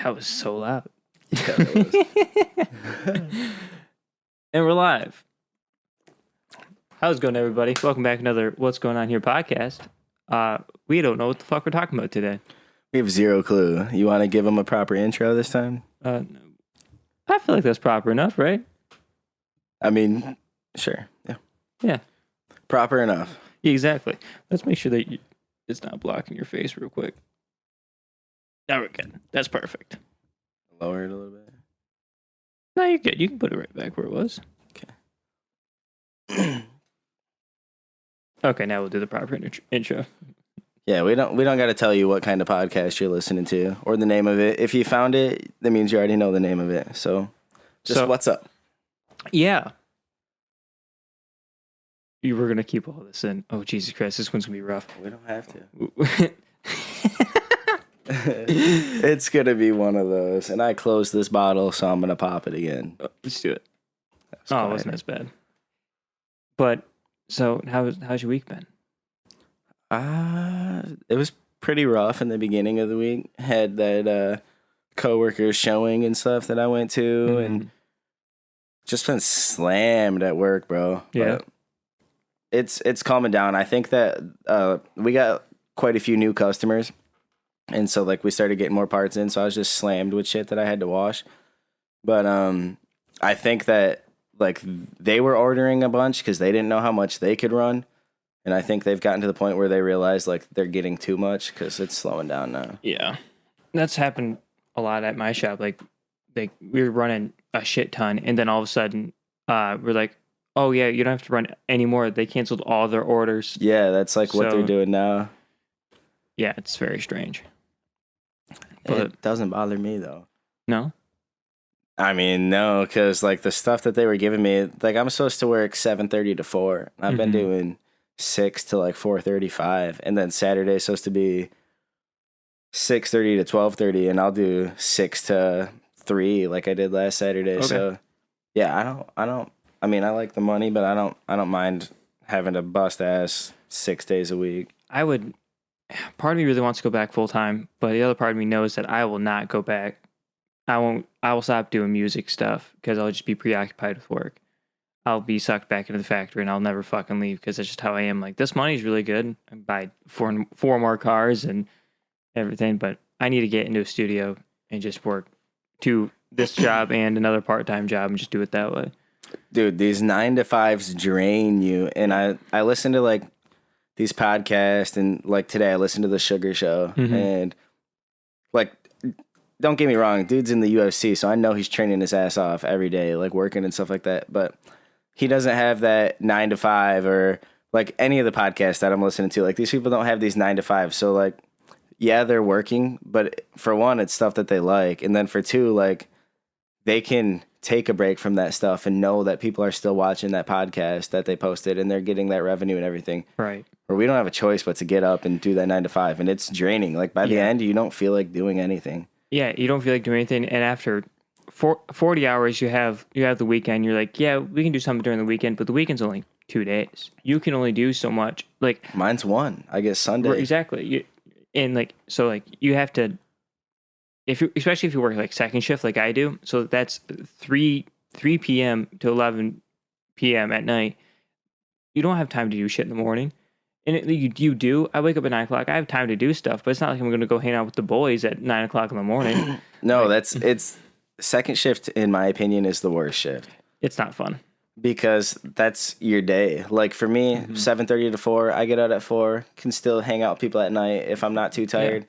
That was so loud. Yeah, it was. And we're live. How's it going, everybody? Welcome back to another What's Going On Here podcast. We don't know what the fuck we're talking about today. We have zero clue. You want to give them a proper intro this time? I feel like that's proper enough, right? I mean, sure. Yeah. Yeah. Proper enough. Exactly. Let's make sure that it's not blocking your face real quick. Now we're good. That's perfect. Lower it a little bit. No, you're good. You can put it right back where it was. Okay. Okay, now we'll do the proper intro. Yeah, we don't got to tell you what kind of podcast you're listening to or the name of it. If you found it, that means you already know the name of it. So, what's up? Yeah. You were going to keep all this in. Oh, Jesus Christ. This one's going to be rough. We don't have to. It's going to be one of those. And I closed this bottle, so I'm going to pop it again. Let's do it. Oh, it wasn't as bad. But, so, how's your week been? It was pretty rough in the beginning of the week. Had that coworkers showing and stuff that I went to, and just been slammed at work, bro. Yeah. But it's calming down. I think that we got quite a few new customers, and so like we started getting more parts in. So I was just slammed with shit that I had to wash. But I think that like they were ordering a bunch because they didn't know how much they could run. And I think they've gotten to the point where they realize like they're getting too much because it's slowing down now. Yeah. That's happened a lot at my shop. Like we were running a shit ton, and then all of a sudden we're like, oh yeah, you don't have to run anymore. They canceled all their orders. Yeah, that's like what they're doing now. Yeah, it's very strange. But it doesn't bother me though. No? I mean, no, because like the stuff that they were giving me, like I'm supposed to work 7:30 to 4. I've been doing 6 to like 4:35, and then Saturday's supposed to be 6:30 to 12:30, and I'll do 6 to 3 like I did last Saturday. Okay. So yeah, I mean I like the money, but I don't mind having to bust ass 6 days a week. Part of me really wants to go back full time, but the other part of me knows that I will not go back. I will stop doing music stuff because I'll just be preoccupied with work. I'll be sucked back into the factory and I'll never fucking leave because that's just how I am. Like, this money's really good. I buy four more cars and everything, but I need to get into a studio and just work to this job and another part-time job and just do it that way. Dude, these 9-to-5s drain you. And I listen to like these podcasts, and like today I listened to the Sugar Show, and like, don't get me wrong, dude's in the UFC, so I know he's training his ass off every day, like working and stuff like that, but he doesn't have that 9-to-5 or like any of the podcasts that I'm listening to. Like these people don't have these 9-to-5. So like, yeah, they're working, but for one, it's stuff that they like. And then for two, like they can take a break from that stuff and know that people are still watching that podcast that they posted and they're getting that revenue and everything. Right. Or we don't have a choice but to get up and do that 9-to-5. And it's draining. Like by the end, you don't feel like doing anything. Yeah, you don't feel like doing anything. And after 40 hours, you have the weekend. You're like, yeah, we can do something during the weekend, but the weekend's only 2 days. You can only do so much. Like mine's 1. I guess Sunday. Exactly. You have to, especially if you work like second shift like I do. So that's 3 p.m. to 11 p.m. at night. You don't have time to do shit in the morning. And you do. I wake up at 9 o'clock. I have time to do stuff, but it's not like I'm going to go hang out with the boys at 9 o'clock in the morning. No, it's second shift, in my opinion, is the worst shift. It's not fun. Because that's your day. Like for me, 7:30 to 4, I get out at 4, can still hang out with people at night if I'm not too tired.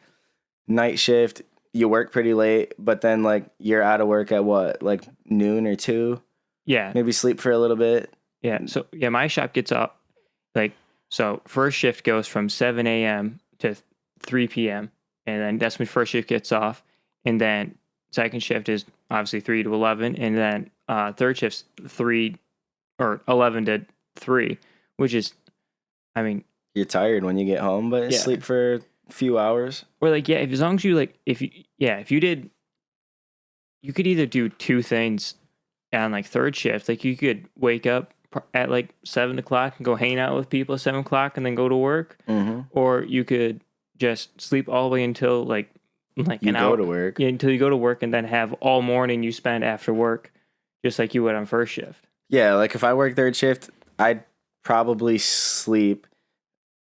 Yeah. Night shift, you work pretty late, but then like you're out of work at what? Like noon or 2? Yeah. Maybe sleep for a little bit. Yeah. So yeah, my shop gets up so first shift goes from 7 a.m. to 3 p.m. and then that's when first shift gets off. And then second shift is obviously 3 to 11. And then third shift's 11 to 3, which is, I mean. You're tired when you get home, but sleep for a few hours. Or like, yeah, as long as you if you did, you could either do two things on like third shift. Like you could wake up at like 7 o'clock and go hang out with people at 7 o'clock and then go to work. Or you could just sleep all the way until like like You an go hour to work. yeah, until you go to work, and then have all morning you spend after work, just like you would on first shift. Yeah, like if I work third shift, I'd probably sleep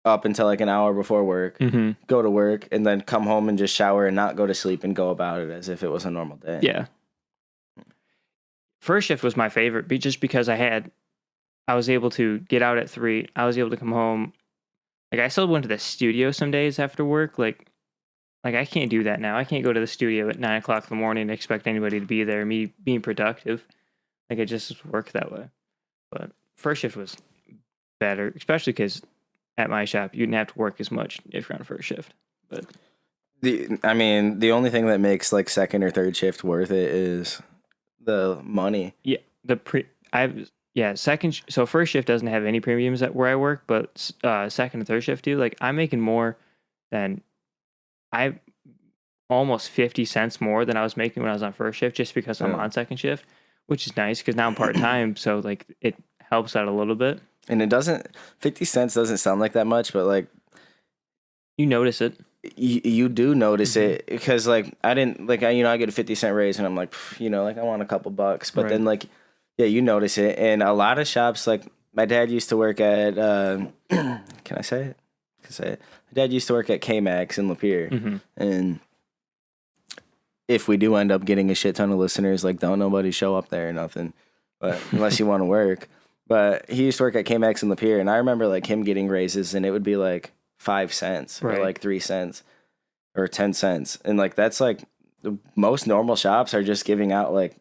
up until like an hour before work, go to work, and then come home and just shower and not go to sleep and go about it as if it was a normal day. Yeah. First shift was my favorite, just because I was able to get out at 3. I was able to come home. Like, I still went to the studio some days after work. Like I can't do that now. I can't go to the studio at 9 o'clock in the morning and expect anybody to be there, me being productive. Like, it just worked that way. But first shift was better, especially because at my shop, you didn't have to work as much if you're on first shift. But the only thing that makes like second or third shift worth it is the money. Yeah, so first shift doesn't have any premiums at where I work, but second and third shift do. Like, I'm making more than almost 50 cents more than I was making when I was on first shift, just because I'm on second shift, which is nice because now I'm part-time. So like, it helps out a little bit. And 50 cents doesn't sound like that much, but like, you notice it. You do notice it, because like I get a 50-cent raise and I'm like, like I want a couple bucks, but then like, yeah, you notice it. And a lot of shops, like my dad used to work at, can I say it? My dad used to work at K-Max in Lapeer. And if we do end up getting a shit ton of listeners, like don't nobody show up there or nothing, but unless you want to work. But he used to work at K-Max in Lapeer, and I remember like him getting raises, and it would be like 5 cents or like 3 cents or 10 cents. And like, that's like most normal shops are just giving out like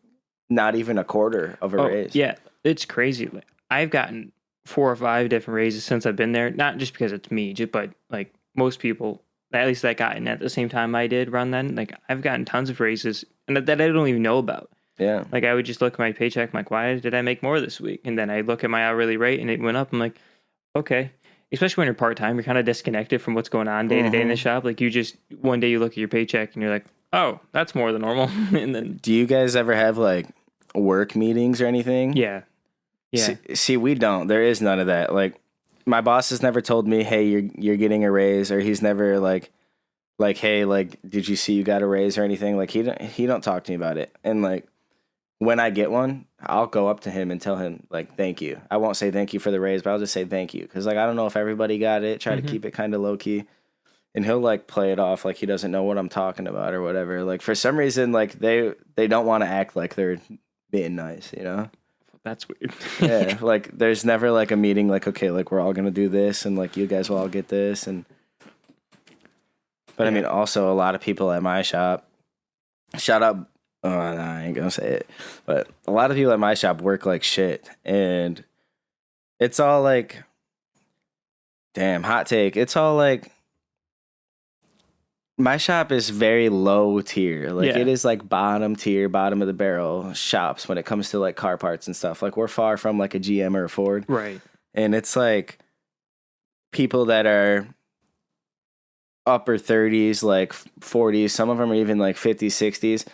not even a quarter of a raise. Yeah, it's crazy. I've gotten 4 or 5 different raises since I've been there, not just because it's me, but like most people, at least that got in at the same time I did run then. Like, I've gotten tons of raises and that I don't even know about. Yeah. Like, I would just look at my paycheck, I'm like, why did I make more this week? And then I look at my hourly rate and it went up. I'm like, okay. Especially when you're part-time, you're kind of disconnected from what's going on day to day in the shop. Like, you just, one day you look at your paycheck and you're like, oh, that's more than normal. And then, do you guys ever have like work meetings or anything? Yeah. See, we don't. There is none of that. Like, my boss has never told me, hey, you're getting a raise, or he's never like, hey, like, did you see you got a raise or anything? Like, he don't talk to me about it. And like, when I get one, I'll go up to him and tell him like, thank you. I won't say thank you for the raise, but I'll just say thank you, because like, I don't know if everybody got it. Try to keep it kind of low key, and he'll like play it off like he doesn't know what I'm talking about or whatever. Like, for some reason, like they don't want to act like they're being nice, That's weird. Yeah, like there's never like a meeting like, okay, like we're all gonna do this and like you guys will all get this. And but I mean, also a lot of people at my shop, shout out, oh, no, I ain't gonna say it, but a lot of people at my shop work like shit, and it's all like, damn, hot take, it's all like, my shop is very low tier. Like, it is like bottom tier, bottom of the barrel shops when it comes to like car parts and stuff. Like, we're far from like a GM or a Ford. Right. And it's like people that are upper 30s, like 40s, some of them are even like 50s, 60s,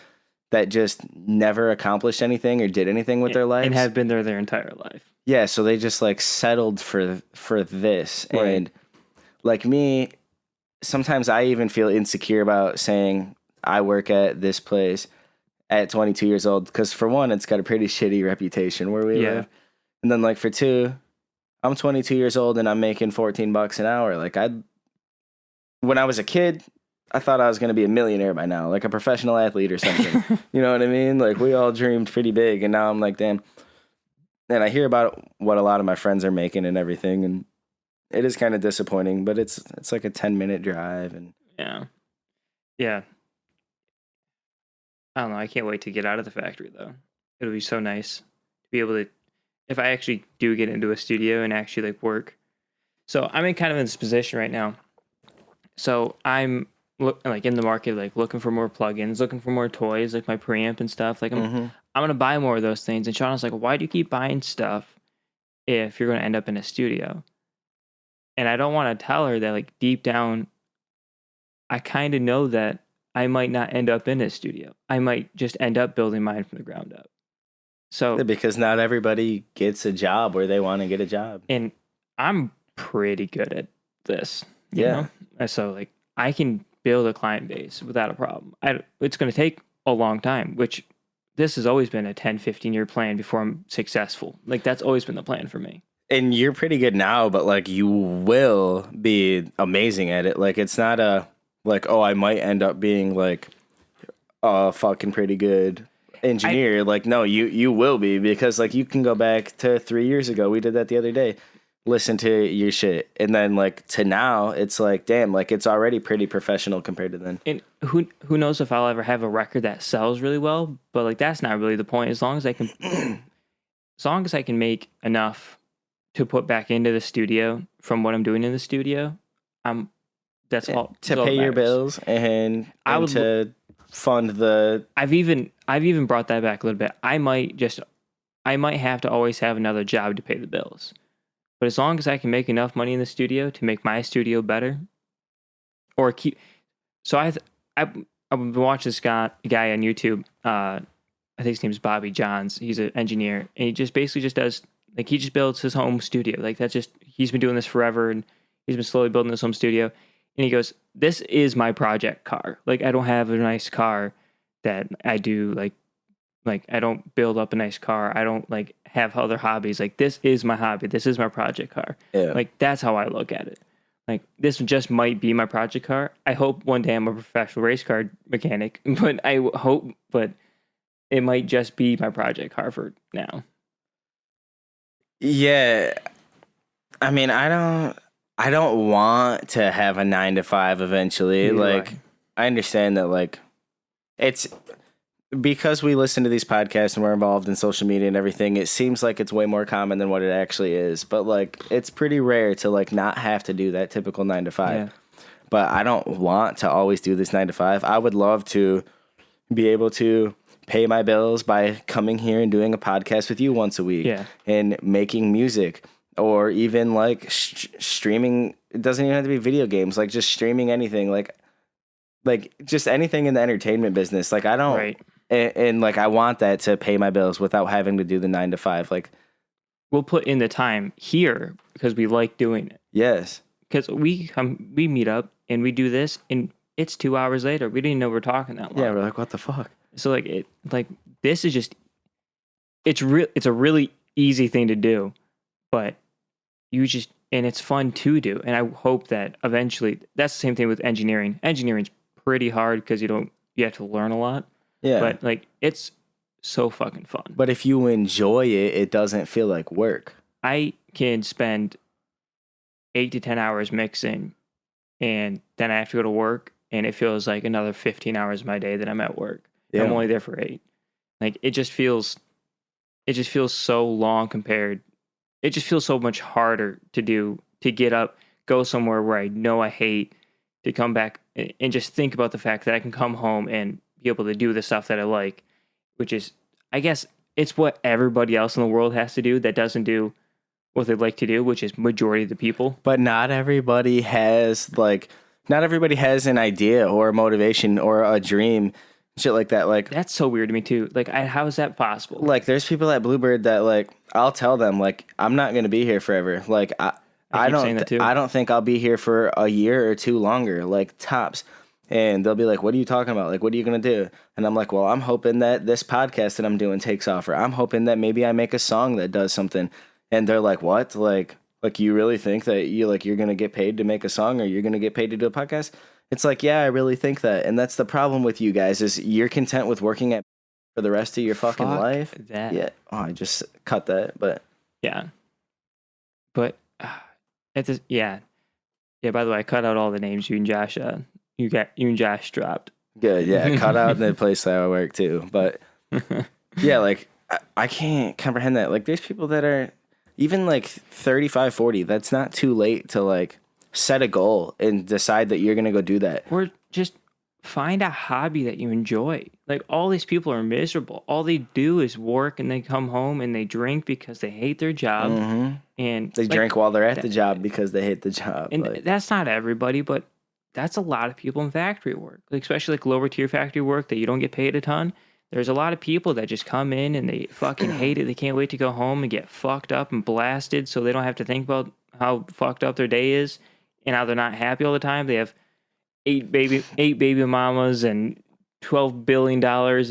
that just never accomplished anything or did anything with their lives. And have been there their entire life. Yeah, so they just like settled for this. Right. And like me, sometimes I even feel insecure about saying I work at this place at 22 years old, because for one, it's got a pretty shitty reputation where we live. And then like for two, I'm 22 years old and I'm making $14 an hour. Like, when I was a kid, I thought I was going to be a millionaire by now, like a professional athlete or something. You know what I mean? Like, we all dreamed pretty big, and now I'm like, damn. And I hear about what a lot of my friends are making and everything, and it is kind of disappointing, but it's like a 10-minute drive. And yeah. I don't know. I can't wait to get out of the factory, though. It'll be so nice to be able to, if I actually do get into a studio and actually like work. So I'm in this position right now. So I'm like in the market, like looking for more plugins, looking for more toys, like my preamp and stuff. Like I'm gonna buy more of those things. And Shauna's like, why do you keep buying stuff if you're gonna end up in a studio? And I don't want to tell her that, like, deep down, I kind of know that I might not end up in a studio. I might just end up building mine from the ground up. So, because not everybody gets a job where they want to get a job. And I'm pretty good at this. You know? So, like, I can build a client base without a problem. It's going to take a long time, which this has always been a 10, 15-year plan before I'm successful. Like, that's always been the plan for me. And you're pretty good now, but like you will be amazing at it. Like it's not a like, oh, I might end up being like a fucking pretty good engineer. Like, no, you will be, because like you can go back to 3 years ago. We did that the other day. Listen to your shit, and then like to now, it's like, damn, like it's already pretty professional compared to then. And who knows if I'll ever have a record that sells really well, but like that's not really the point. As long as I can make enough to put back into the studio from what I'm doing in the studio, that's all to all pay that your matters. bills and to fund the. I've even brought that back a little bit. I might have to always have another job to pay the bills. But as long as I can make enough money in the studio to make my studio better, or keep, so I've been watching this guy on YouTube. I think his name is Bobby Johns. He's an engineer, and he just basically does like, he just builds his home studio. Like he's been doing this forever, and he's been slowly building his home studio. And he goes, "This is my project car. Like I don't have a nice car that I do like I don't build up a nice car. I don't like have other hobbies. Like this is my hobby. This is my project car." Yeah. Like that's how I look at it. Like this just might be my project car. I hope one day I'm a professional race car mechanic, but it might just be my project car for now. Yeah. I mean, I don't want to have a 9-to-5 eventually. Neither like do I understand that like it's because we listen to these podcasts and we're involved in social media and everything, it seems like it's way more common than what it actually is. But like, it's pretty rare to like not have to do that typical 9-to-5. Yeah. But I don't want to always do this 9-to-5. I would love to be able to pay my bills by coming here and doing a podcast with you once a week. Yeah. And making music, or even like streaming. It doesn't even have to be video games, like just streaming anything, like just anything in the entertainment business. Like I don't. Right. And like I want that to pay my bills without having to do the 9-to-5. Like We'll put in the time here because we like doing it. yes, Because we meet up and we do this, and it's 2 hours later. We didn't even know we're talking that long. yeah, we're like, what the fuck? So this is just it's a really easy thing to do, but and it's fun to do. And I hope that eventually, that's the same thing with engineering. Engineering's pretty hard because you have to learn a lot. Yeah, But like it's so fucking fun. but if you enjoy it, it doesn't feel like work. I can spend 8 to 10 hours mixing, and then I have to go to work, and it feels like another 15 hours of my day that I'm at work. Yeah. I'm only there for 8. Like it just feels so long compared. It just feels so much harder to do, to get up, go somewhere where I know I hate, to come back and just think about the fact that I can come home and be able to do the stuff that I like, which is, I guess, it's what everybody else in the world has to do that doesn't do what they'd like to do, which is majority of the people. But not everybody has an idea or a motivation or a dream, shit like that. Like That's so weird to me too. Like, how is that possible? like there's people at Bluebird that like I'll tell them like I'm not gonna be here forever. Like I keep saying that too. I don't think I'll be here for a year or two longer, like tops. And they'll be like, "What are you talking about? Like, what are you gonna do?" And I'm like, "Well, I'm hoping that this podcast that I'm doing takes off, or I'm hoping that maybe I make a song that does something." And they're like, "What? Like you really think that you're gonna get paid to make a song, or you're gonna get paid to do a podcast?" It's like, yeah, I really think that. And that's the problem with you guys, is you're content with working at for the rest of your fucking Fuck life. that. Yeah. Oh, I just cut that, but Yeah. But yeah. By the way, I cut out all the names you and Josh you and Josh dropped. good. Yeah, cut out the place that I work too. But yeah, like I can't comprehend that. Like there's people that are even like 35, 40. That's not too late to like set a goal and decide that you're going to go do that. Or just find a hobby that you enjoy. Like all these people are miserable. All they do is work, and they come home and they drink because they hate their job. Mm-hmm. And They drink while they're at the job because they hate the job. And like, that's not everybody, but that's a lot of people in factory work, like especially like lower tier factory work that you don't get paid a ton. There's a lot of people that just come in and they fucking hate it. They can't wait to go home and get fucked up and blasted, so they don't have to think about how fucked up their day is and how they're not happy all the time. They have eight baby mamas and $12 billion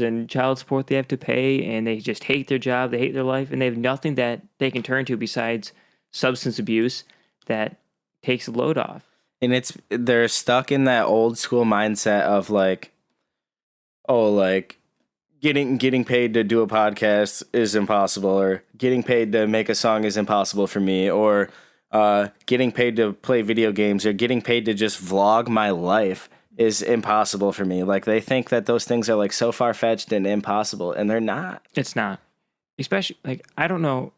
in child support they have to pay, and they just hate their job, they hate their life, and they have nothing that they can turn to besides substance abuse that takes the load off. And they're stuck in that old school mindset of like, oh, like getting paid to do a podcast is impossible, or getting paid to make a song is impossible for me, or getting paid to play video games, or getting paid to just vlog my life is impossible for me. Like, they think that those things are like so far-fetched and impossible, and they're not. It's not. Especially, like, I don't know,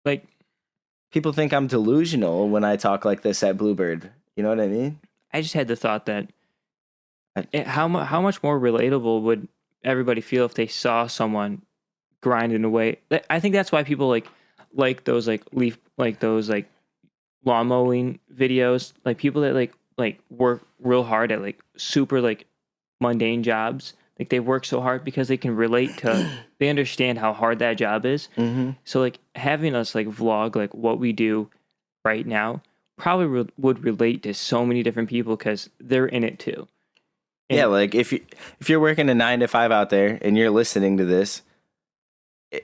like, people think I'm delusional when I talk like this at Bluebird. You know what I mean? I just had the thought that how much more relatable would everybody feel if they saw someone grinding away. I think that's why people like those those lawn mowing videos, like people that like work real hard at like super like mundane jobs. Like they work so hard because they can relate to, they understand how hard that job is. Mm-hmm. So like having us like vlog like what we do right now probably would relate to so many different people because they're in it too. And yeah, like if you're working a 9 to 5 out there and you're listening to this,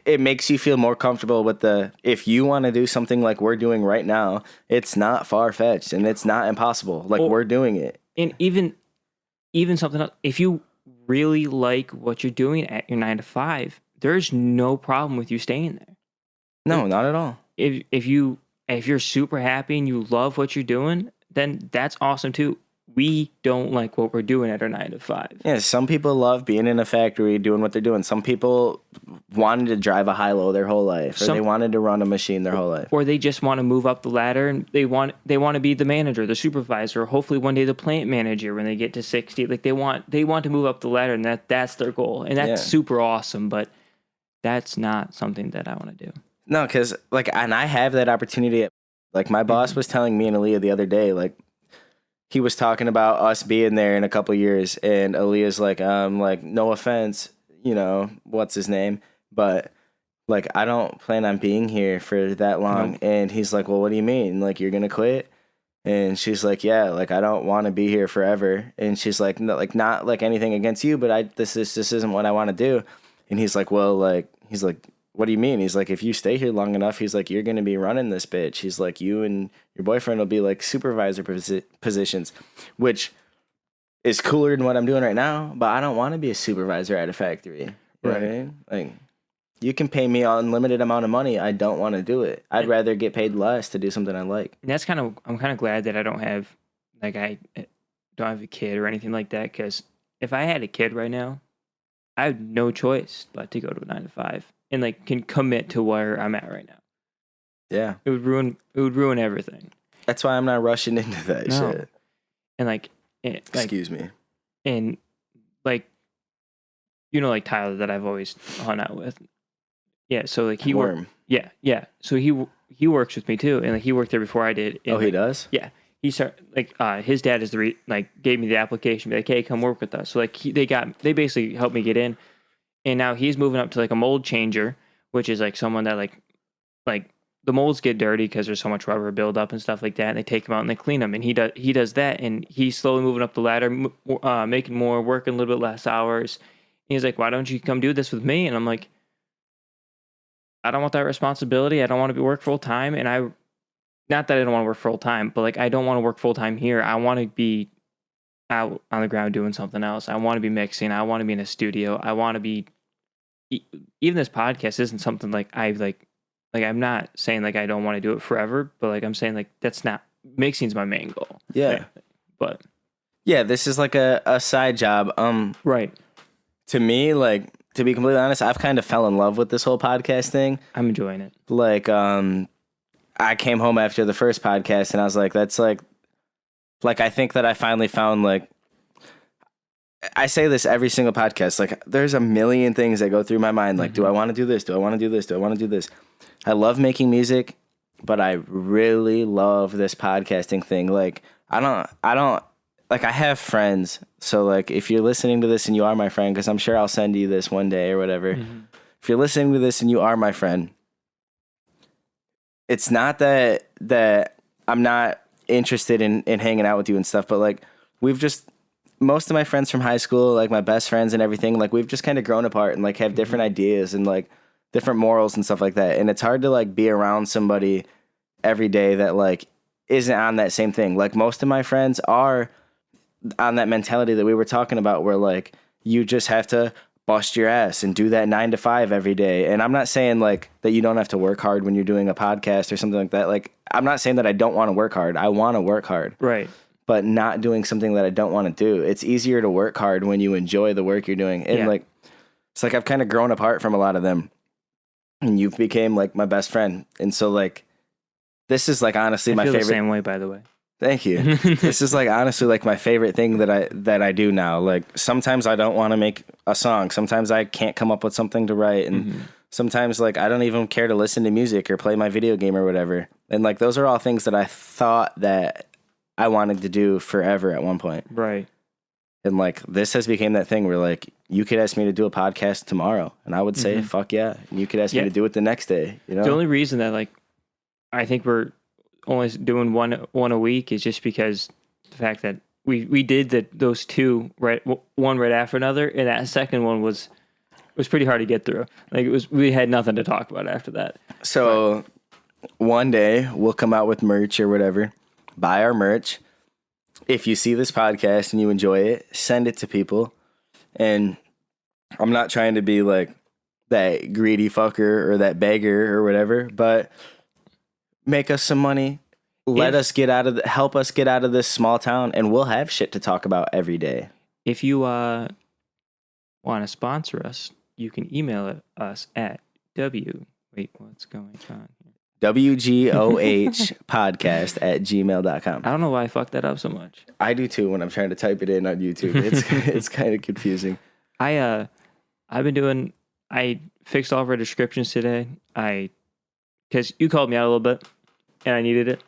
it makes you feel more comfortable with if you want to do something like we're doing right now, it's not far-fetched and it's not impossible. Like, we're doing it. And even something else, if you really like what you're doing at your 9 to 5, there's no problem with you staying there. No, not at all. If you're super happy and you love what you're doing, then that's awesome too. We don't like what we're doing at our 9 to 5. Yeah, some people love being in a factory doing what they're doing. Some people wanted to drive a high-low their whole life, or they wanted to run a machine their whole life. Or they just want to move up the ladder and they want to be the manager, the supervisor, hopefully one day the plant manager when they get to 60. Like they want to move up the ladder, and that's their goal. And that's super awesome, but that's not something that I want to do. No, because and I have that opportunity. Like my boss was telling me and Aaliyah the other day, like, he was talking about us being there in a couple years, and Aaliyah's like, no offense, what's his name, but like, I don't plan on being here for that long. Nope. And he's like, well, what do you mean? Like, you're gonna quit? And she's like, yeah, like, I don't want to be here forever. And she's like, no, like, not like anything against you, but this isn't what I want to do. And he's like, well, like, what do you mean? He's like, if you stay here long enough, he's like, you're going to be running this bitch. He's like, you and your boyfriend will be like supervisor positions, which is cooler than what I'm doing right now. But I don't want to be a supervisor at a factory. Right? Like, you can pay me an unlimited amount of money. I don't want to do it. I'd rather get paid less to do something I like. And I'm kind of glad that I don't have a kid or anything like that. Because if I had a kid right now, I have no choice but to go to a 9 to 5. And like can commit to where I'm at right now. Yeah, it would ruin everything. That's why I'm not rushing into that shit. And excuse me. And like, like Tyler that I've always hung out with. Yeah, so like he worked. Yeah. So he works with me too, and like he worked there before I did. And, he does. Yeah, he started his dad is gave me the application, be like, hey, come work with us. So like they basically helped me get in. And now he's moving up to like a mold changer, which is like someone that like the molds get dirty because there's so much rubber buildup and stuff like that. And they take them out and they clean them. And he does that. And he's slowly moving up the ladder, making more, working a little bit less hours. And he's like, why don't you come do this with me? And I'm like, I don't want that responsibility. I don't want to work full time. And not that I don't want to work full time, but like I don't want to work full time here. I want to be out on the ground doing something else. I want to be mixing. I want to be in a studio. I want to be, even this podcast isn't something like I'm not saying like I don't want to do it forever, but like I'm saying like that's not, mixing's my main goal. Yeah. But yeah, this is like a side job. Right. To me, like, to be completely honest, I've kind of fell in love with this whole podcast thing. I'm enjoying it. Like, I came home after the first podcast and I was like, that's like, I think that I finally found, like, I say this every single podcast, like, there's a million things that go through my mind. Like, do I want to do this? Do I want to do this? Do I want to do this? I love making music, but I really love this podcasting thing. Like, I don't, like, I have friends. So, like, if you're listening to this and you are my friend, because I'm sure I'll send you this one day or whatever. Mm-hmm. If you're listening to this and you are my friend, it's not that I'm not interested in hanging out with you and stuff, but like we've just, most of my friends from high school, like my best friends and everything, like we've just kind of grown apart and like have different ideas and like different morals and stuff like that. And it's hard to like be around somebody every day that like isn't on that same thing. Like most of my friends are on that mentality that we were talking about, where like you just have to bust your ass and do that 9 to 5 every day. And I'm not saying like that you don't have to work hard when you're doing a podcast or something like that. Like I'm not saying that I don't want to work hard. I want to work hard. Right. But not doing something that I don't want to do. It's easier to work hard when you enjoy the work you're doing. And like, it's like I've kind of grown apart from a lot of them. And you've became like my best friend. And so like, this is like honestly my favorite. The same way, by the way. Thank you. This is like honestly like my favorite thing that I do now. Like sometimes I don't want to make a song. Sometimes I can't come up with something to write. And sometimes like I don't even care to listen to music or play my video game or whatever. And like those are all things that I thought that I wanted to do forever at one point. Right. And like this has become that thing where like you could ask me to do a podcast tomorrow and I would say fuck yeah. And you could ask me to do it the next day. You know? The only reason that like I think we're only doing one a week is just because the fact that we did those two one right after another, and that second one was pretty hard to get through. Like we had nothing to talk about after that. So one day we'll come out with merch or whatever. Buy our merch. If you see this podcast and you enjoy it, send it to people. And I'm not trying to be like that greedy fucker or that beggar or whatever, but make us some money. Help us get out of this small town, and we'll have shit to talk about every day. If you want to sponsor us, you can email us at what's going on here? WGOH podcast at gmail.com. I don't know why I fucked that up so much. I do too when I'm trying to type it in on YouTube. It's kind of confusing. I fixed all of our descriptions today. Because you called me out a little bit, and I needed it.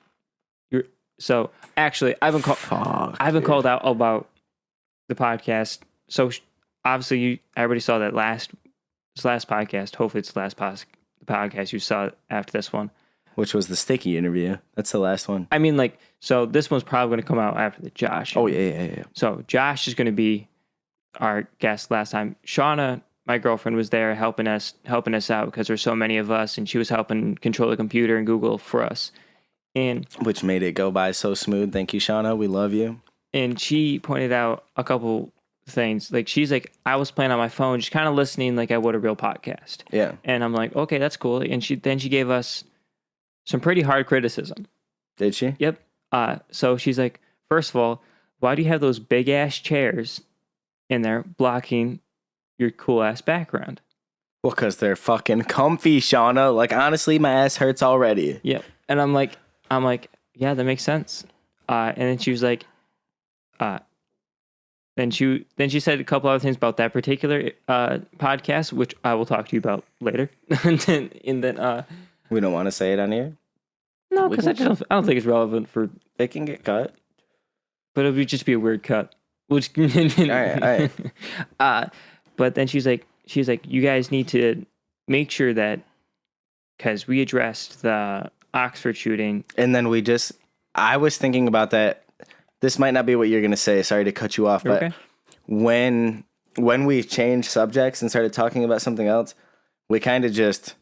So actually, I've been called out about the podcast. So obviously, everybody saw that last podcast. Hopefully, it's the last podcast you saw after this one, which was the Sticky interview. That's the last one. I mean, like, so this one's probably going to come out after the Josh. Oh yeah. So Josh is going to be our guest last time. Shauna, my girlfriend, was there helping us out because there's so many of us, and she was helping control the computer and Google for us, and which made it go by so smooth. Thank you, Shauna. We love you. And she pointed out a couple things. Like she's like, I was playing on my phone, just kind of listening like I would a real podcast. Yeah. And I'm like, okay, that's cool. And she gave us some pretty hard criticism. Did she? Yep. So she's like, first of all, why do you have those big ass chairs in there blocking your cool ass background? Well, because they're fucking comfy, Shauna. Like, honestly, my ass hurts already. Yeah. And I'm like, yeah, that makes sense. And then she was like, then she said a couple other things about that particular podcast, which I will talk to you about later. and then we don't want to say it on here. No, because I don't think it's relevant for. It can get cut, but it would just be a weird cut. Which all right. But then she's like, you guys need to make sure that, because we addressed the Oxford shooting, and then I was thinking about that. This might not be what you're gonna say. Sorry to cut you off, but when we changed subjects and started talking about something else, we kind of just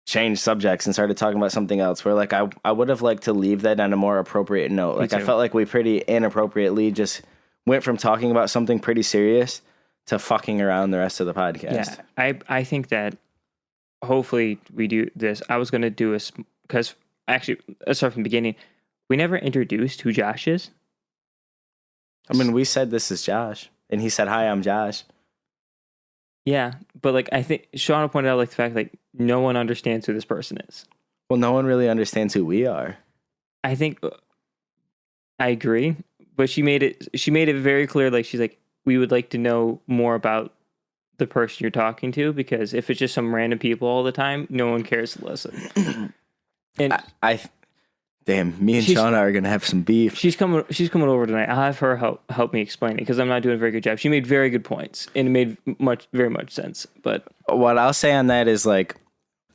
changed subjects and started talking about something else. Where like I would have liked to leave that on a more appropriate note. Like I felt like we pretty inappropriately just went from talking about something pretty serious to fucking around the rest of the podcast. Yeah, I think that hopefully we do this. I was gonna do because actually let's start from the beginning. We never introduced who Josh is. I mean, we said this is Josh, and he said, "Hi, I'm Josh." Yeah, but like I think Shauna pointed out like the fact like no one understands who this person is. Well, no one really understands who we are. I think I agree, but she made it very clear. Like she's like, we would like to know more about the person you're talking to, because if it's just some random people all the time, no one cares to listen. And damn, me and Shauna are gonna have some beef. She's coming over tonight. I'll have her help me explain it, because I'm not doing a very good job. She made very good points, and it made very much sense. But what I'll say on that is, like,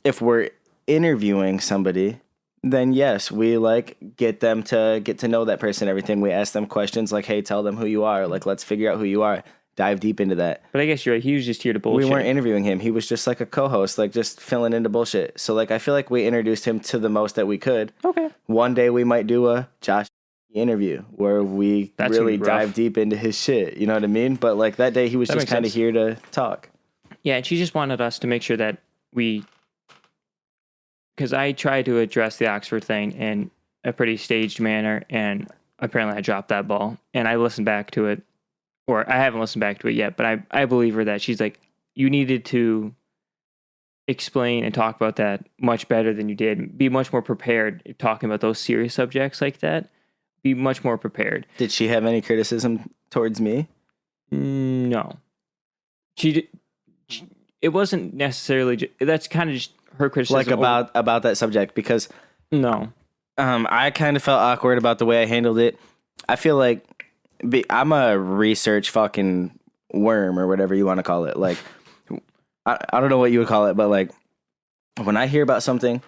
if we're interviewing somebody, then yes, we like get them to get to know that person, everything. We ask them questions like, hey, tell them who you are. Like, let's figure out who you are. Dive deep into that. But I guess you're right. He was just here to bullshit. We weren't interviewing him. He was just like a co-host, like just filling into bullshit. So like, I feel like we introduced him to the most that we could. Okay. One day we might do a Josh interview where we really dive deep into his shit. You know what I mean? But like that day he was just kind of here to talk. Yeah. And she just wanted us to make sure that because I tried to address the Oxford thing in a pretty staged manner, and apparently I dropped that ball. And I listened back to it, or I haven't listened back to it yet, but I believe her that she's like, you needed to explain and talk about that much better than you did. Be much more prepared talking about those serious subjects like that. Be much more prepared. Did she have any criticism towards me? No. It wasn't necessarily, that's kind of just her criticism. Like about that subject, because no. I kind of felt awkward about the way I handled it. I feel like I'm a research fucking worm or whatever you want to call it. Like, I don't know what you would call it, but like when I hear about something,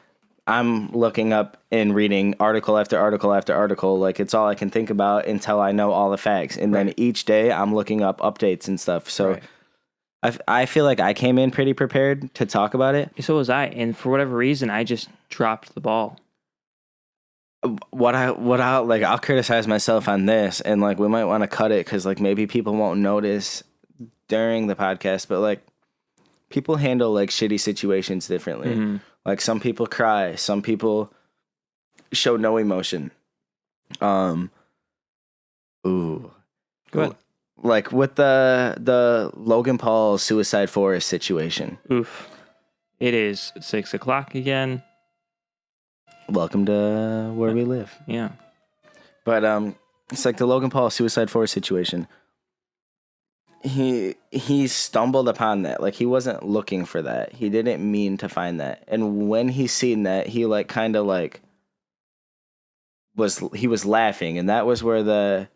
I'm looking up and reading article after article after article. Like, it's all I can think about until I know all the facts. And then each day I'm looking up updates and stuff. So I feel like I came in pretty prepared to talk about it. So was I. And for whatever reason, I just dropped the ball. I'll criticize myself on this, and like we might want to cut it because like maybe people won't notice during the podcast, but like people handle like shitty situations differently. Mm-hmm. Like some people cry, some people show no emotion. Go ahead. Like with the Logan Paul Suicide Forest situation. Oof. It is 6:00 again. Welcome to where we live. Yeah. But it's like the Logan Paul Suicide Forest situation. He stumbled upon that. Like, he wasn't looking for that. He didn't mean to find that. And when he seen that, he like kind of like was laughing, and that was where the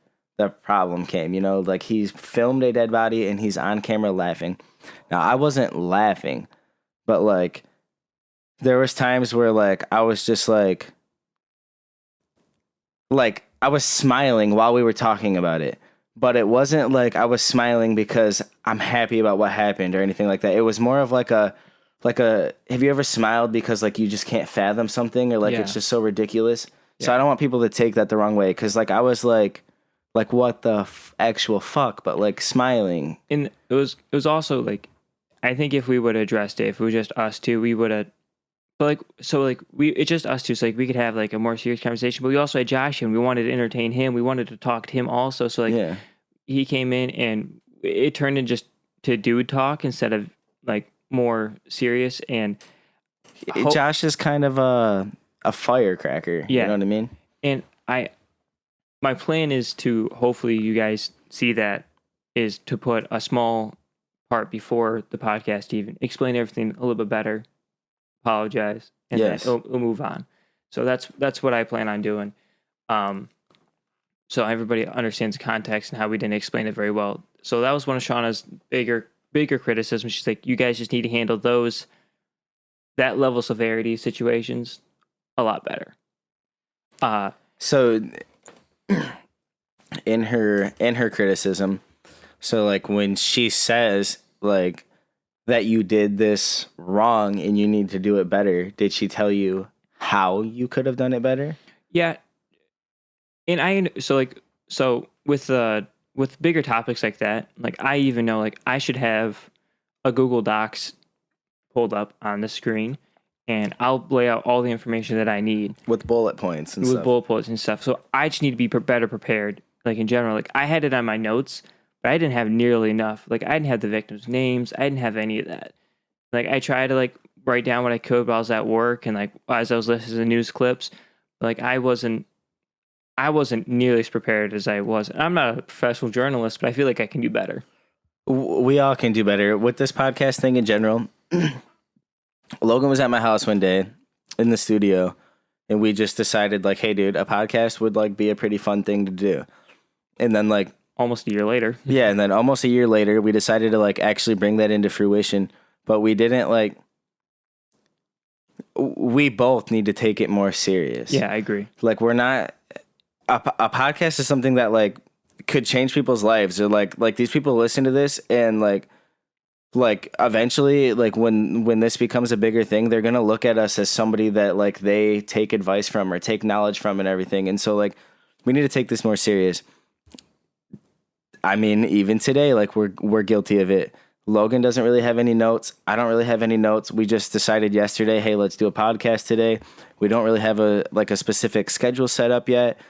problem came, you know? Like, he filmed a dead body and he's on camera laughing. Now, I wasn't laughing, but like there was times where like I was just like I was smiling while we were talking about it, but it wasn't like I was smiling because I'm happy about what happened or anything like that. It was more of like a have you ever smiled because like you just can't fathom something, or like it's just so ridiculous? Yeah. So I don't want people to take that the wrong way, because like I was like what the actual fuck, but like smiling. And it was also like, I think if we would have addressed it, if it was just us two, we would have. But like, so like it's just us two, so like we could have like a more serious conversation. But we also had Josh, and we wanted to entertain him. We wanted to talk to him also. So like, he came in, and it turned into just to dude talk instead of like more serious. And Josh is kind of a firecracker. Yeah, you know what I mean. And my plan is to, hopefully you guys see that, is to put a small part before the podcast, even explain everything a little bit better. Apologize, and then we'll move on. So that's what I plan on doing. So everybody understands the context and how we didn't explain it very well. So that was one of Shauna's bigger criticisms. She's like, you guys just need to handle that level of severity situations a lot better. So in her criticism, so like when she says like that you did this wrong and you need to do it better, did she tell you how you could have done it better? Yeah. And so with bigger topics like that, like I even know like I should have a Google Docs pulled up on the screen, and I'll lay out all the information that I need with bullet points and stuff. So I just need to be better prepared. Like in general, like I had it on my notes, but I didn't have nearly enough. Like I didn't have the victims' names. I didn't have any of that. Like I tried to like write down what I could while I was at work and like as I was listening to news clips. Like I wasn't nearly as prepared as I was. I'm not a professional journalist, but I feel like I can do better. We all can do better with this podcast thing in general. Logan was at my house one day in the studio, and we just decided like, hey dude, a podcast would like be a pretty fun thing to do. And then like almost a year later. Yeah, and then almost a year later, we decided to like actually bring that into fruition, but we didn't like we both need to take it more serious. Yeah, I agree. Like we're not a podcast is something that like could change people's lives, or like these people listen to this and like eventually like when this becomes a bigger thing, they're gonna look at us as somebody that like they take advice from or take knowledge from and everything. And so like we need to take this more serious. I mean, even today, like we're guilty of it. Logan doesn't really have any notes. I don't really have any notes. We just decided yesterday, hey, let's do a podcast today. We don't really have a specific schedule set up yet.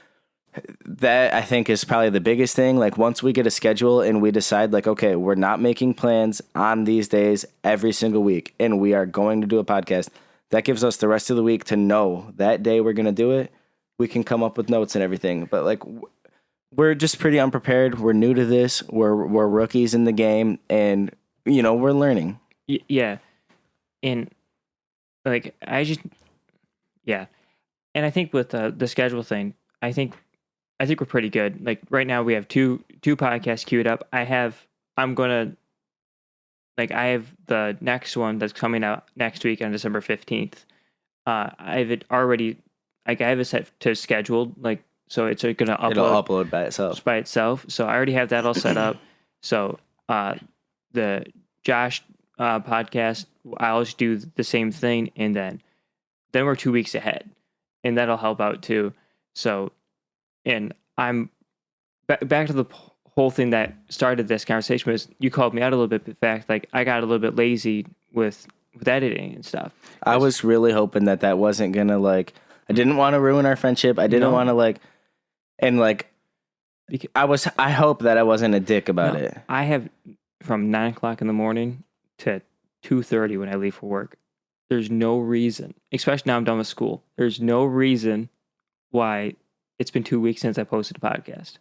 That I think is probably the biggest thing. Like once we get a schedule and we decide like, okay, we're not making plans on these days every single week and we are going to do a podcast, that gives us the rest of the week to know that day we're going to do it. We can come up with notes and everything. But like we're just pretty unprepared. We're new to this. We're rookies in the game, and you know, we're learning. Yeah. And like yeah. And I think with the schedule thing, I think we're pretty good. Like right now we have two podcasts queued up. I have the next one that's coming out next week on December 15th. I have it already, like I have it set to scheduled, like, so it's going to upload. It'll upload by itself. So I already have that all set up. So the Josh podcast, I'll just do the same thing, and then we're 2 weeks ahead, and that'll help out too. So, and I'm back to the whole thing that started this conversation was you called me out a little bit. The fact, like I got a little bit lazy with editing and stuff. I was really hoping that wasn't gonna like. I didn't want to ruin our friendship. I didn't want to like, and like, I hope that I wasn't a dick about it. I have from 9 o'clock in the morning to 2:30 when I leave for work. There's no reason, especially now I'm done with school. There's no reason why it's been 2 weeks since I posted a podcast.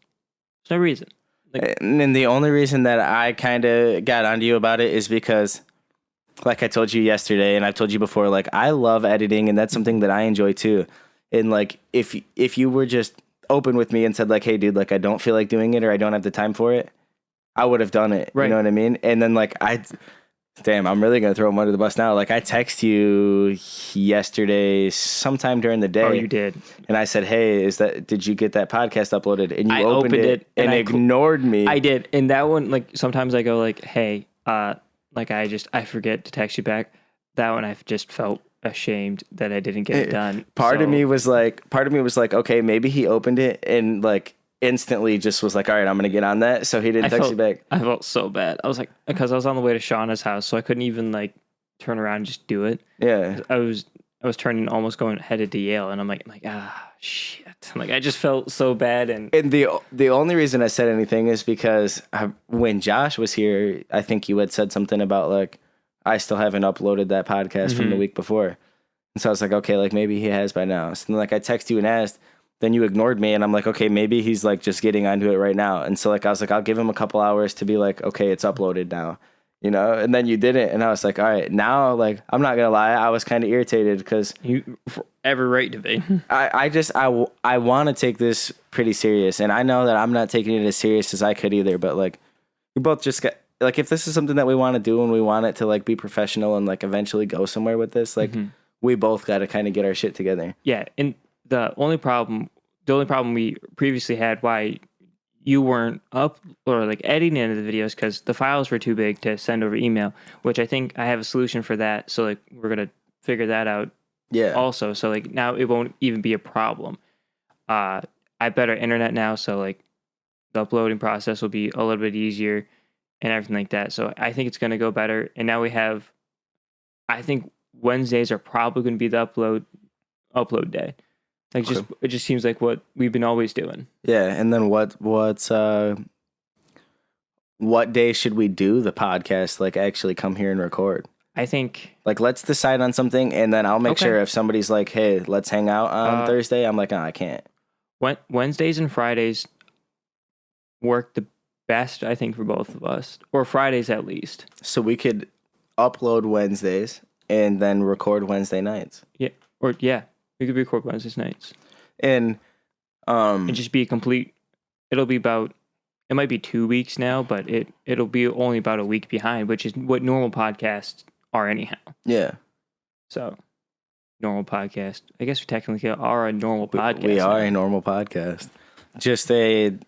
There's no reason. Like, and the only reason that I kind of got onto you about it is because, like I told you yesterday, and I've told you before, like I love editing, and that's something that I enjoy too. And like if you were just open with me and said like, hey, dude, like I don't feel like doing it or I don't have the time for it, I would have done it. Right. You know what I mean? And then like I'm really going to throw him under the bus now. Like I text you yesterday sometime during the day. Oh, you did. And I said, hey, did you get that podcast uploaded? And you opened it and ignored me. I did. And that one, like sometimes I go like, hey, like I forget to text you back. That one I just felt ashamed that I didn't get it done. Part of me was like, okay, maybe he opened it and like instantly just was like, all right, I'm gonna get on that. So he didn't text you back. I felt so bad. I was like, because I was on the way to Shauna's house, so I couldn't even like turn around and just do it. Yeah, I was turning, almost going headed to Yale, and I'm like shit. Like I just felt so bad. And the only reason I said anything is because when Josh was here, I think you had said something about like I still haven't uploaded that podcast from the week before, and so I was like, okay, like maybe he has by now. So then, like I texted you and asked. Then you ignored me, and I'm like, okay, maybe he's like just getting onto it right now. And so like I was like, I'll give him a couple hours to be like, okay, it's uploaded now, you know. And then you didn't, and I was like, all right, now like I'm not gonna lie, I was kind of irritated because you for every right to be. I want to take this pretty serious, and I know that I'm not taking it as serious as I could either. But like we both just got like if this is something that we want to do and we want it to like be professional and like eventually go somewhere with this, like we both got to kind of get our shit together. Yeah, and the only problem we previously had why you weren't up or like editing into the videos because the files were too big to send over email, which I think I have a solution for that. So like we're gonna figure that out. Yeah. Also, so like now it won't even be a problem. I have better internet now, so like the uploading process will be a little bit easier and everything like that. So I think it's gonna go better. And now I think Wednesdays are probably gonna be the upload day. Like it just seems like what we've been always doing. Yeah, and then what day should we do the podcast? Like actually come here and record. I think like let's decide on something, and then I'll make sure if somebody's like, "Hey, let's hang out on Thursday," I'm like, "Oh, I can't." Wednesdays and Fridays work the best, I think, for both of us, or Fridays at least. So we could upload Wednesdays and then record Wednesday nights. Yeah. We could record Wednesday nights. And just be it'll be about, it might be 2 weeks now, but it'll be only about a week behind, which is what normal podcasts are anyhow. Yeah. So. normal podcast. I guess we technically are a normal podcast. We are now. a normal podcast. Just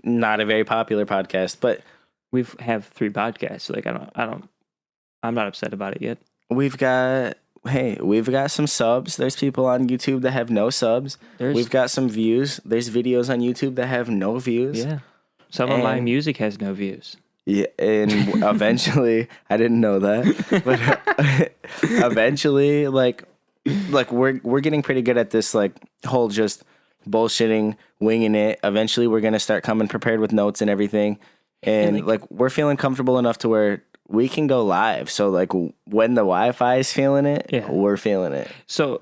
not a very popular podcast, but We have 3 podcasts. So like I'm not upset about it yet. we've got some subs. There's people on YouTube that have no subs. We've got some views. There's videos on YouTube that have no views. Yeah. Some of my music has no views. Yeah, and eventually, I didn't know that, but eventually, like we're getting pretty good at this, like whole just bullshitting, winging it. Eventually, we're gonna start coming prepared with notes and everything, and like we're feeling comfortable enough to where we can go live. So like when the Wi-Fi is feeling it, we're feeling it. So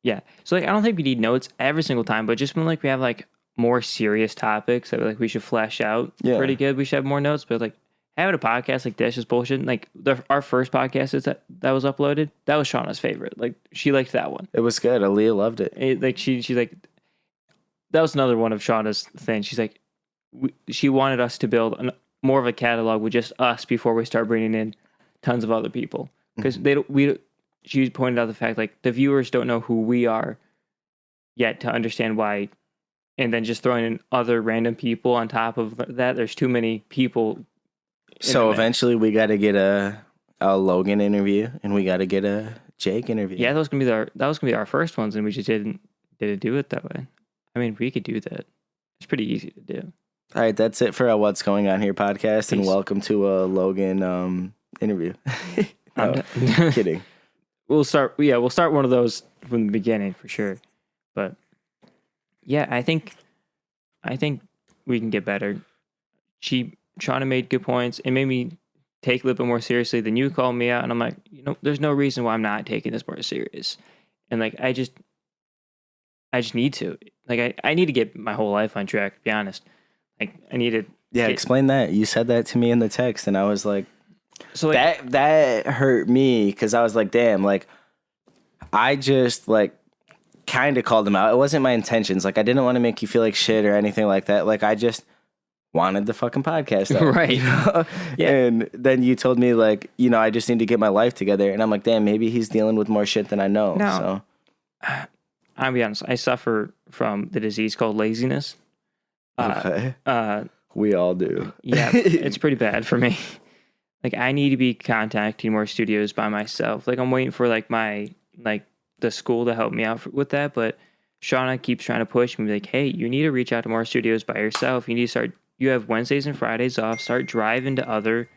yeah, so like I don't think we need notes every single time, but just when like we have like more serious topics that like we should flesh out pretty good, we should have more notes. But like having a podcast like this is bullshit. Like our first podcast that was uploaded, that was Shauna's favorite. Like she liked that one. It was good. Aaliyah loved it. Like she's like, that was another one of Shauna's things. She's like, she wanted us to build more of a catalog with just us before we start bringing in tons of other people, because she pointed out the fact like the viewers don't know who we are yet to understand why. And then just throwing in other random people on top of that, there's too many people. So eventually we got to get a Logan interview, and we got to get a Jake interview. Yeah, that was gonna be our first ones, and we just didn't do it that way. I mean, we could do that. It's pretty easy to do. All right, that's it for our What's Going On Here podcast, and welcome to a Logan interview. No, kidding. We'll start one of those from the beginning for sure. But yeah, I think we can get better. Shauna made good points. It made me take it a little bit more seriously than you called me out, and I'm like, there's no reason why I'm not taking this more serious. And like I just need to. Like I need to get my whole life on track, to be honest. Like I need to explain that. You said that to me in the text, and I was like, so like, that hurt me, because I was like, damn, like I just like kind of called him out. It wasn't my intentions. Like I didn't want to make you feel like shit or anything like that. Like I just wanted the fucking podcast out, right? Yeah. And then you told me like, I just need to get my life together, and I'm like, damn, maybe he's dealing with more shit than I know. No, so I'll be honest. I suffer from the disease called laziness. Okay. We all do. Yeah, it's pretty bad for me. Like I need to be contacting more studios by myself. Like I'm waiting for like the school to help me out with that, but Shauna keeps trying to push me like, hey, you need to reach out to more studios by yourself. You need to start. You have Wednesdays and Fridays off. Start driving to other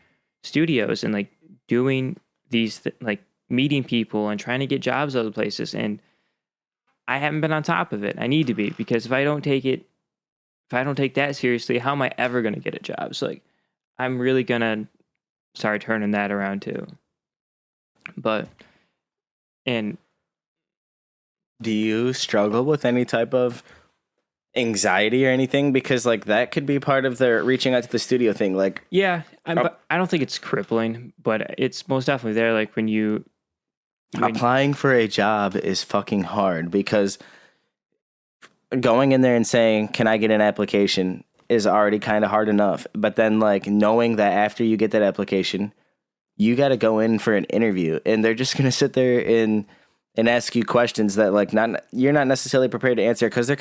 studios and like doing these like meeting people and trying to get jobs other places. And I haven't been on top of it. I need to be, because if I don't take that seriously, how am I ever going to get a job? So like, I'm really going to start turning that around too. And do you struggle with any type of anxiety or anything? Because like that could be part of the reaching out to the studio thing. Like, yeah, but I don't think it's crippling, but it's most definitely there. Like when applying for a job is fucking hard, because going in there and saying, can I get an application, is already kind of hard enough. But then like knowing that after you get that application, you got to go in for an interview, and they're just going to sit there and ask you questions that like you're not necessarily prepared to answer, because they're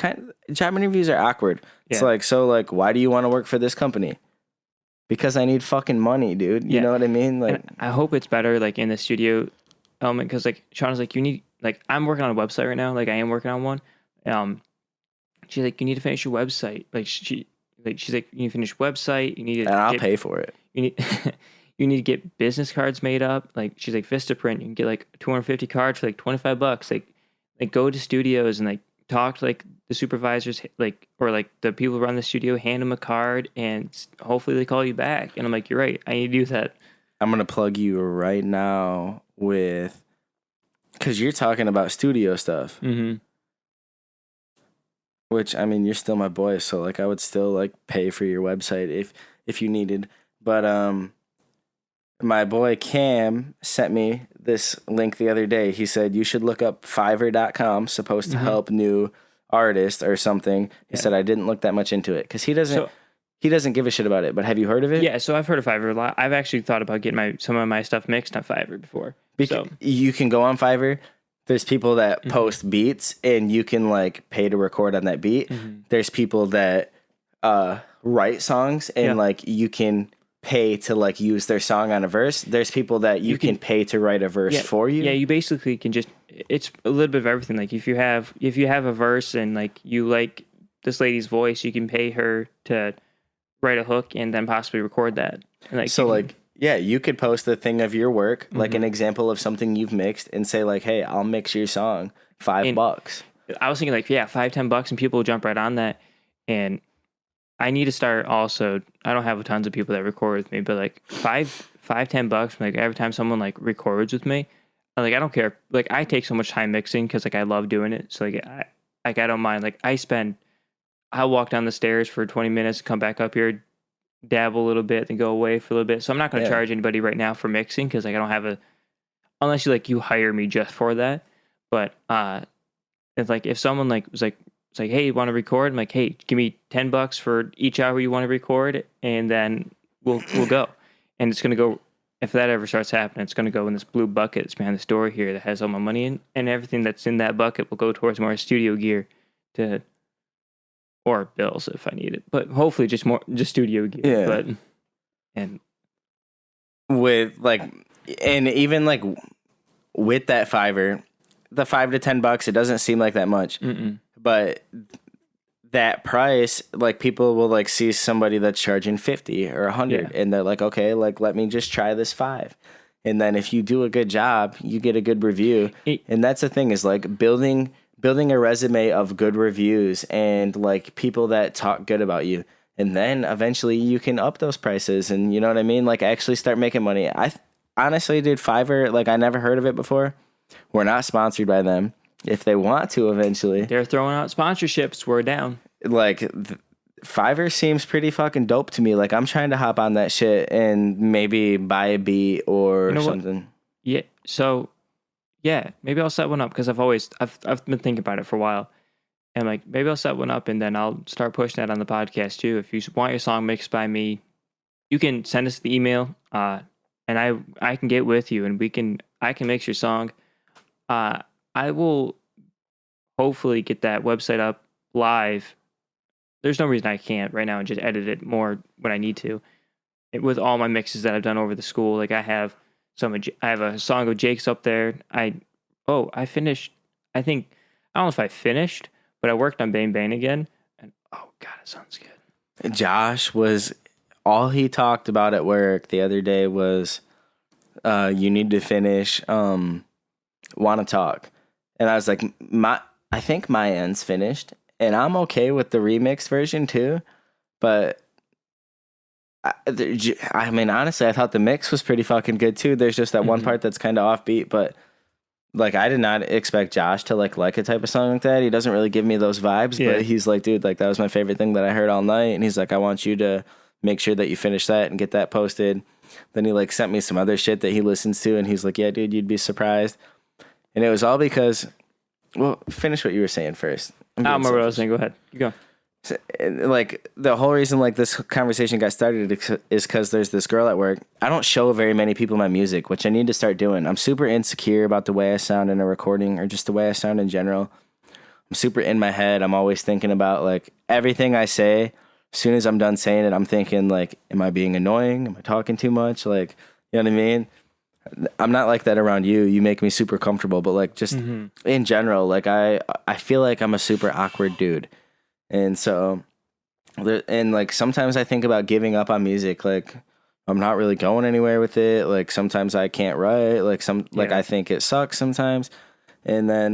job interviews are awkward. Yeah. It's like, why do you want to work for this company? Because I need fucking money, dude. You know what I mean? Like, and I hope it's better like in the studio element, because like Shauna's like, you need, like I'm working on a website right now. Like I am working on one. She's like, you need to finish your website. She's like, you need to finish website. You need to. And I'll pay for it. You need. You need to get business cards made up. Like she's like, Vistaprint, you can get like 250 cards for like $25. Like go to studios and like talk to like the supervisors, like, or like the people who run the studio, hand them a card, and hopefully they call you back. And I'm like, you're right, I need to do that. I'm gonna plug you right now because you're talking about studio stuff. Mm-hmm. Which, I mean, you're still my boy, so like I would still like pay for your website if you needed. But my boy Cam sent me this link the other day. He said you should look up Fiverr.com, supposed to help new artists or something. He said I didn't look that much into it because he doesn't give a shit about it. But have you heard of it? Yeah, so I've heard of Fiverr a lot. I've actually thought about getting some of my stuff mixed on Fiverr before. So you can go on Fiverr, There's people that post beats and you can like pay to record on that beat. There's people that write songs and like you can pay to like use their song on a verse. There's people that you can pay to write a verse for you. Yeah, you basically can just, it's a little bit of everything. Like if you have a verse and like you like this lady's voice, you can pay her to write a hook and then possibly record that. And like so like yeah, you could post a thing of your work, like an example of something you've mixed, and say like, hey, I'll mix your song, $5. I was thinking like, yeah, $5-10 and people will jump right on that. And I need to start also, I don't have tons of people that record with me, but like $5-10, like every time someone like records with me, like I don't care. Like I take so much time mixing because like I love doing it. So like I don't mind. Like I'll walk down the stairs for 20 minutes, come back up here, dabble a little bit, then go away for a little bit. So I'm not going to charge anybody right now for mixing because like I don't have unless you hire me just for that. But it's like if someone like was like, it's like, hey, you want to record? I'm like, hey, give me $10 for each hour you want to record, and then we'll go. And it's gonna go. If that ever starts happening, it's gonna go in this blue bucket that's behind this door here that has all my money in, and everything that's in that bucket will go towards more studio gear, or bills if I need it. But hopefully, just studio gear. Yeah. But and with like, and even like with that Fiverr, the $5 to $10, it doesn't seem like that much. But that price, like people will like see somebody that's charging 50 or 100 and they're like, okay, like let me just try this 5. And then if you do a good job, you get a good review. And that's the thing is like building a resume of good reviews and like people that talk good about you. And then eventually you can up those prices and you know what I mean? Like actually start making money. I honestly did Fiverr. Like I never heard of it before. We're not sponsored by them. If they want to eventually. They're throwing out sponsorships. We're down. Like Fiverr seems pretty fucking dope to me. Like I'm trying to hop on that shit and maybe buy a beat or something. What? Yeah. So yeah, maybe I'll set one up because I've been thinking about it for a while. And like maybe I'll set one up and then I'll start pushing that on the podcast too. If you want your song mixed by me, you can send us the email and I can get with you and I can mix your song. I will hopefully get that website up live. There's no reason I can't right now and just edit it more when I need to. With all my mixes that I've done over the school, like I have a song of Jake's up there. I finished. I don't know if I finished, but I worked on Bang Bang again, and oh god, it sounds good. Josh was all he talked about at work the other day was, you need to finish. Wanna Talk. And I was like, I think my end's finished, and I'm okay with the remix version too. But I mean, honestly, I thought the mix was pretty fucking good too. There's just that one part that's kind of offbeat, but like I did not expect Josh to like a type of song like that. He doesn't really give me those vibes, but he's like, dude, like that was my favorite thing that I heard all night. And he's like, I want you to make sure that you finish that and get that posted. Then he like sent me some other shit that he listens to, and he's like, yeah, dude, you'd be surprised. And it was all because, well, finish what you were saying first. I don't remember what I was saying. Go ahead. You go. So, like, the whole reason, like, this conversation got started is because there's this girl at work. I don't show very many people my music, which I need to start doing. I'm super insecure about the way I sound in a recording or just the way I sound in general. I'm super in my head. I'm always thinking about, like, everything I say. As soon as I'm done saying it, I'm thinking, like, am I being annoying? Am I talking too much? Like, you know what I mean? I'm not like that around you. You make me super comfortable, but like just in general, like I feel like I'm a super awkward dude. And so, and like sometimes I think about giving up on music. Like I'm not really going anywhere with it. Like sometimes I can't write. Like I think it sucks sometimes. And then,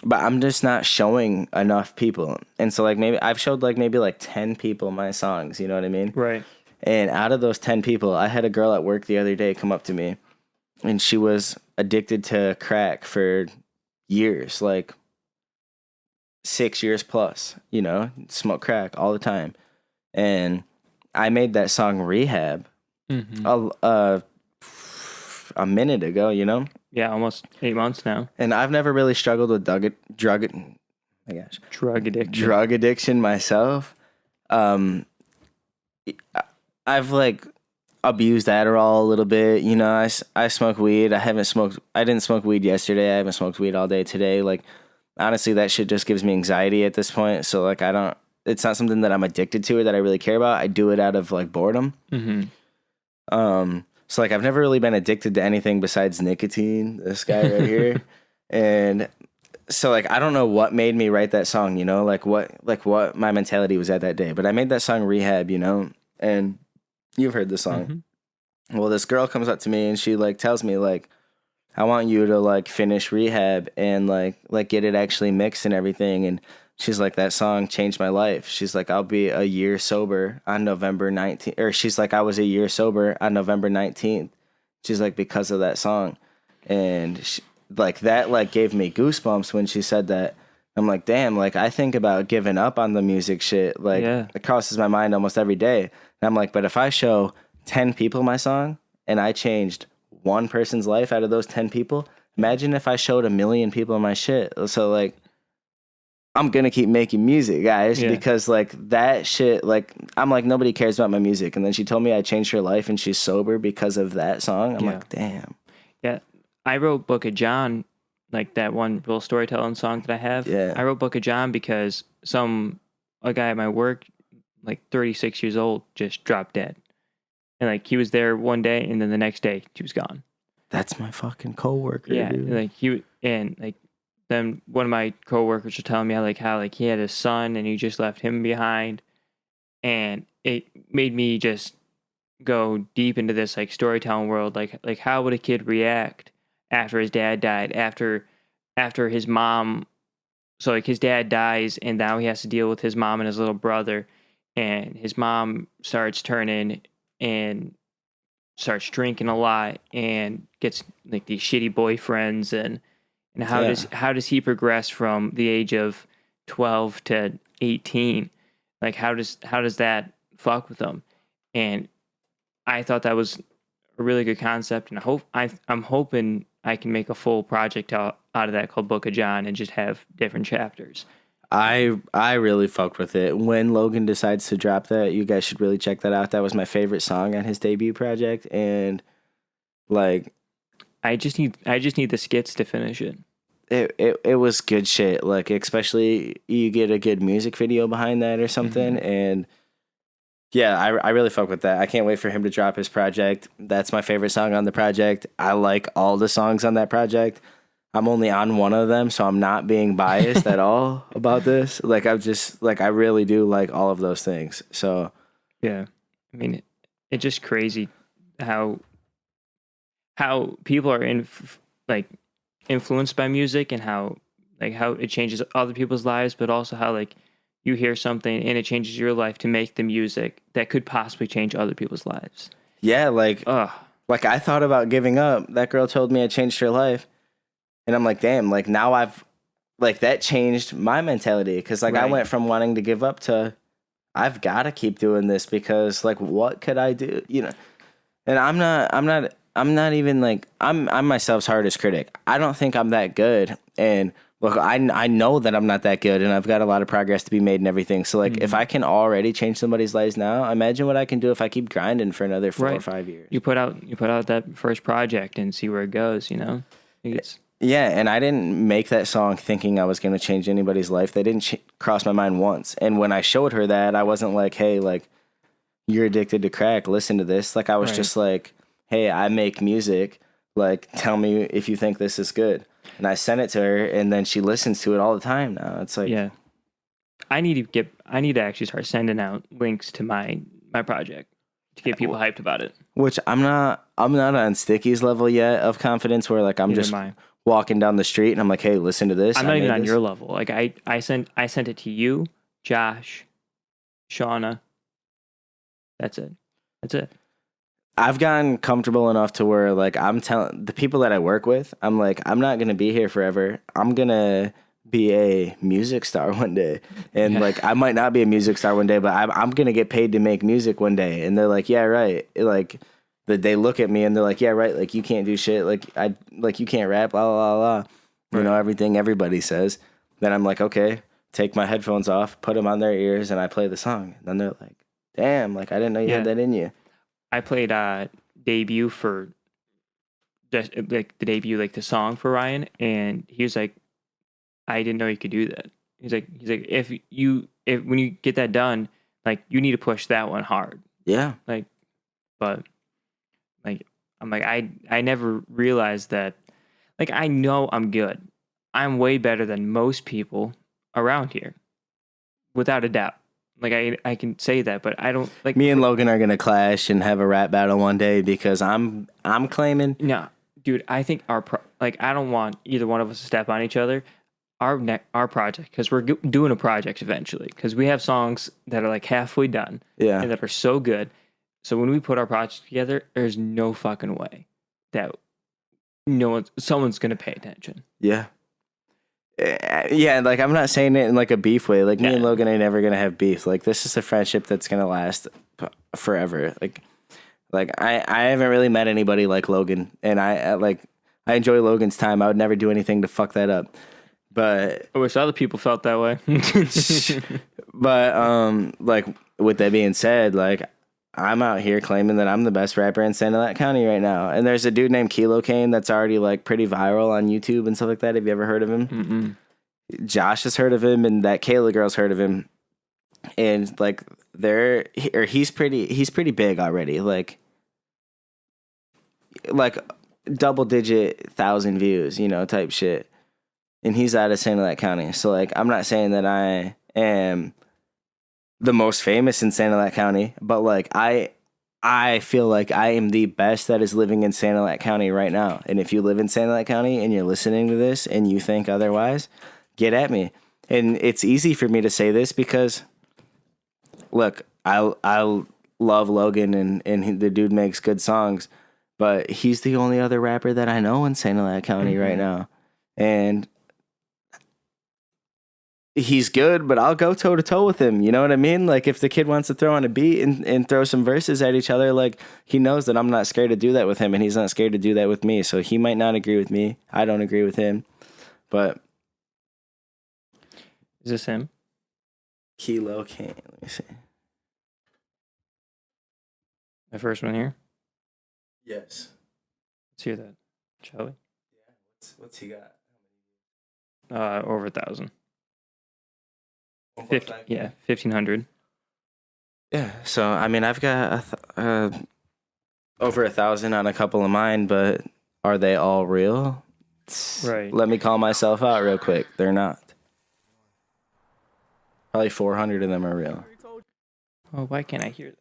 but I'm just not showing enough people. And so like maybe I've showed like maybe like 10 people my songs. You know what I mean? Right. And out of those 10 people, I had a girl at work the other day come up to me, and she was addicted to crack for years, like 6 years plus, you know, smoke crack all the time. And I made that song Rehab a minute ago, you know? Yeah, almost 8 months now. And I've never really struggled with drug addiction myself. I've like abused Adderall a little bit. You know, I smoke weed. I didn't smoke weed yesterday. I haven't smoked weed all day today. Like, honestly, that shit just gives me anxiety at this point. So, like, it's not something that I'm addicted to or that I really care about. I do it out of, like, boredom. Mm-hmm. So, like, I've never really been addicted to anything besides nicotine, this guy right here. And so, like, I don't know what made me write that song, you know, like what my mentality was at that day. But I made that song Rehab, you know, and you've heard the song. Mm-hmm. Well, this girl comes up to me and she, like, tells me, like, I want you to, like, finish Rehab and, like get it actually mixed and everything. And she's like, that song changed my life. She's like, I'll be a year sober on November 19th. Or she's like, I was a year sober on November 19th. She's like, because of that song. And she, like, that, like, gave me goosebumps when she said that. I'm like, damn, like, I think about giving up on the music shit. Like, It crosses my mind almost every day. And I'm like, but if I show 10 people my song and I changed one person's life out of those 10 people, imagine if I showed 1 million people my shit. So, like, I'm going to keep making music, guys, because, like, that shit, like, I'm like, nobody cares about my music. And then she told me I changed her life and she's sober because of that song. I'm like, damn. Yeah. I wrote Book of John, like that one real storytelling song that I have. Yeah. I wrote Book of John because a guy at my work, like 36 years old, just dropped dead. And, like, he was there one day and then the next day he was gone. That's my fucking coworker. Yeah. Dude. Then one of my coworkers were telling me how he had a son and he just left him behind, and it made me just go deep into this, like, storytelling world. Like how would a kid react after his dad died, after his mom? So, like, his dad dies and now he has to deal with his mom and his little brother, and his mom starts turning and starts drinking a lot and gets, like, these shitty boyfriends, and how does he progress from the age of 12 to 18? Like, how does that fuck with him? And I thought that was a really good concept, and I'm hoping I can make a full project out of that called Book of John and just have different chapters. I really fucked with it. When Logan decides to drop that, you guys should really check that out. That was my favorite song on his debut project, and, like, I just need the skits to finish it. It was good shit. Like, especially you get a good music video behind that or something. Mm-hmm. And yeah, I really fuck with that. I can't wait for him to drop his project. That's my favorite song on the project. I like all the songs on that project. I'm only on one of them, so I'm not being biased at all about this. Like, I'm just, like, I really do like all of those things. So yeah, I mean, it's just crazy how people are influenced by music, and how it changes other people's lives, but also how, like, you hear something and it changes your life to make the music that could possibly change other people's lives. Yeah, like I thought about giving up. That girl told me I changed her life, and I'm like, damn, like, now that changed my mentality, because, like, right. I went from wanting to give up to I've got to keep doing this, because, like, what could I do, you know? And I'm not even, like, I'm myself's hardest critic. I don't think I'm that good. And look, I know that I'm not that good, and I've got a lot of progress to be made and everything. So, like, if I can already change somebody's lives now, imagine what I can do if I keep grinding for another 4 or 5 years. You put out that first project and see where it goes, you know? Yeah, and I didn't make that song thinking I was going to change anybody's life. They didn't cross my mind once. And when I showed her that, I wasn't like, hey, like, you're addicted to crack, listen to this. Like, I was just like, hey, I make music, like, tell me if you think this is good. And I sent it to her, and then she listens to it all the time now. It's like, yeah, I need to actually start sending out links to my project to get people hyped about it. Which I'm not on Sticky's level yet of confidence, where, like, I'm just walking down the street and I'm like, hey, listen to this. I'm not even on your level. Like, I sent it to you, Josh, Shauna. That's it. I've gotten comfortable enough to where, like, I'm telling the people that I work with, I'm like, I'm not going to be here forever. I'm going to be a music star one day. And, like, I might not be a music star one day, but I'm going to get paid to make music one day. And they're like, yeah, right. Like, they look at me and they're like, yeah, right. Like, you can't do shit. Like, you can't rap, blah, blah, blah. You know, everything everybody says. Then I'm like, okay, take my headphones off, put them on their ears, and I play the song. And then they're like, damn, like, I didn't know you had that in you. I played debut for just like the debut, like the song for Ryan, and he was like, I didn't know you could do that. He's like, if when you get that done, like you need to push that one hard. Yeah. Like, but like I'm like I never realized that. Like I know I'm good. I'm way better than most people around here, without a doubt. Like I can say that, but I don't like. Me and Logan are gonna clash and have a rap battle one day because I'm claiming. No, dude. I think I don't want either one of us to step on each other. Our project, because we're doing a project eventually, because we have songs that are like halfway done, Yeah, and that are so good. So when we put our project together, there's no fucking way that someone's gonna pay attention. yeah. Yeah, like I'm not saying it in like a beef way. Like me and Logan are never gonna have beef. Like this is a friendship that's gonna last forever. Like I haven't really met anybody like Logan, and I enjoy Logan's time. I would never do anything to fuck that up. But I wish other people felt that way. but like with that being said, like I'm out here claiming that I'm the best rapper in Sanilac County right now. And there's a dude named Kilo Kane that's already like pretty viral on YouTube and stuff like that. Have you ever heard of him? Mm-mm. Josh has heard of him, and that Kayla girl's heard of him. And like he's pretty big already. Like double digit 1,000 views, type shit. And he's out of Sanilac County. So like I'm not saying that I am the most famous in Sanilac County, but like I feel like I am the best that is living in Sanilac County right now. And if you live in Sanilac County and you're listening to this and you think otherwise, get at me. And it's easy for me to say this because look, I love Logan and the dude makes good songs, but he's the only other rapper that I know in Sanilac County right now. And he's good, but I'll go toe to toe with him. You know what I mean? Like if the kid wants to throw on a beat and throw some verses at each other, like he knows that I'm not scared to do that with him, and he's not scared to do that with me. So he might not agree with me. I don't agree with him, but is this him? Kilo Kane. Let me see. The first one here. Yes. Let's hear that, shall we? Yeah. What's he got? Over 1,000. 1,500. Yeah, so I mean, I've got over 1,000 on a couple of mine, but are they all real? Right. Let me call myself out real quick. They're not. Probably 400 of them are real. Oh, why can't I hear this?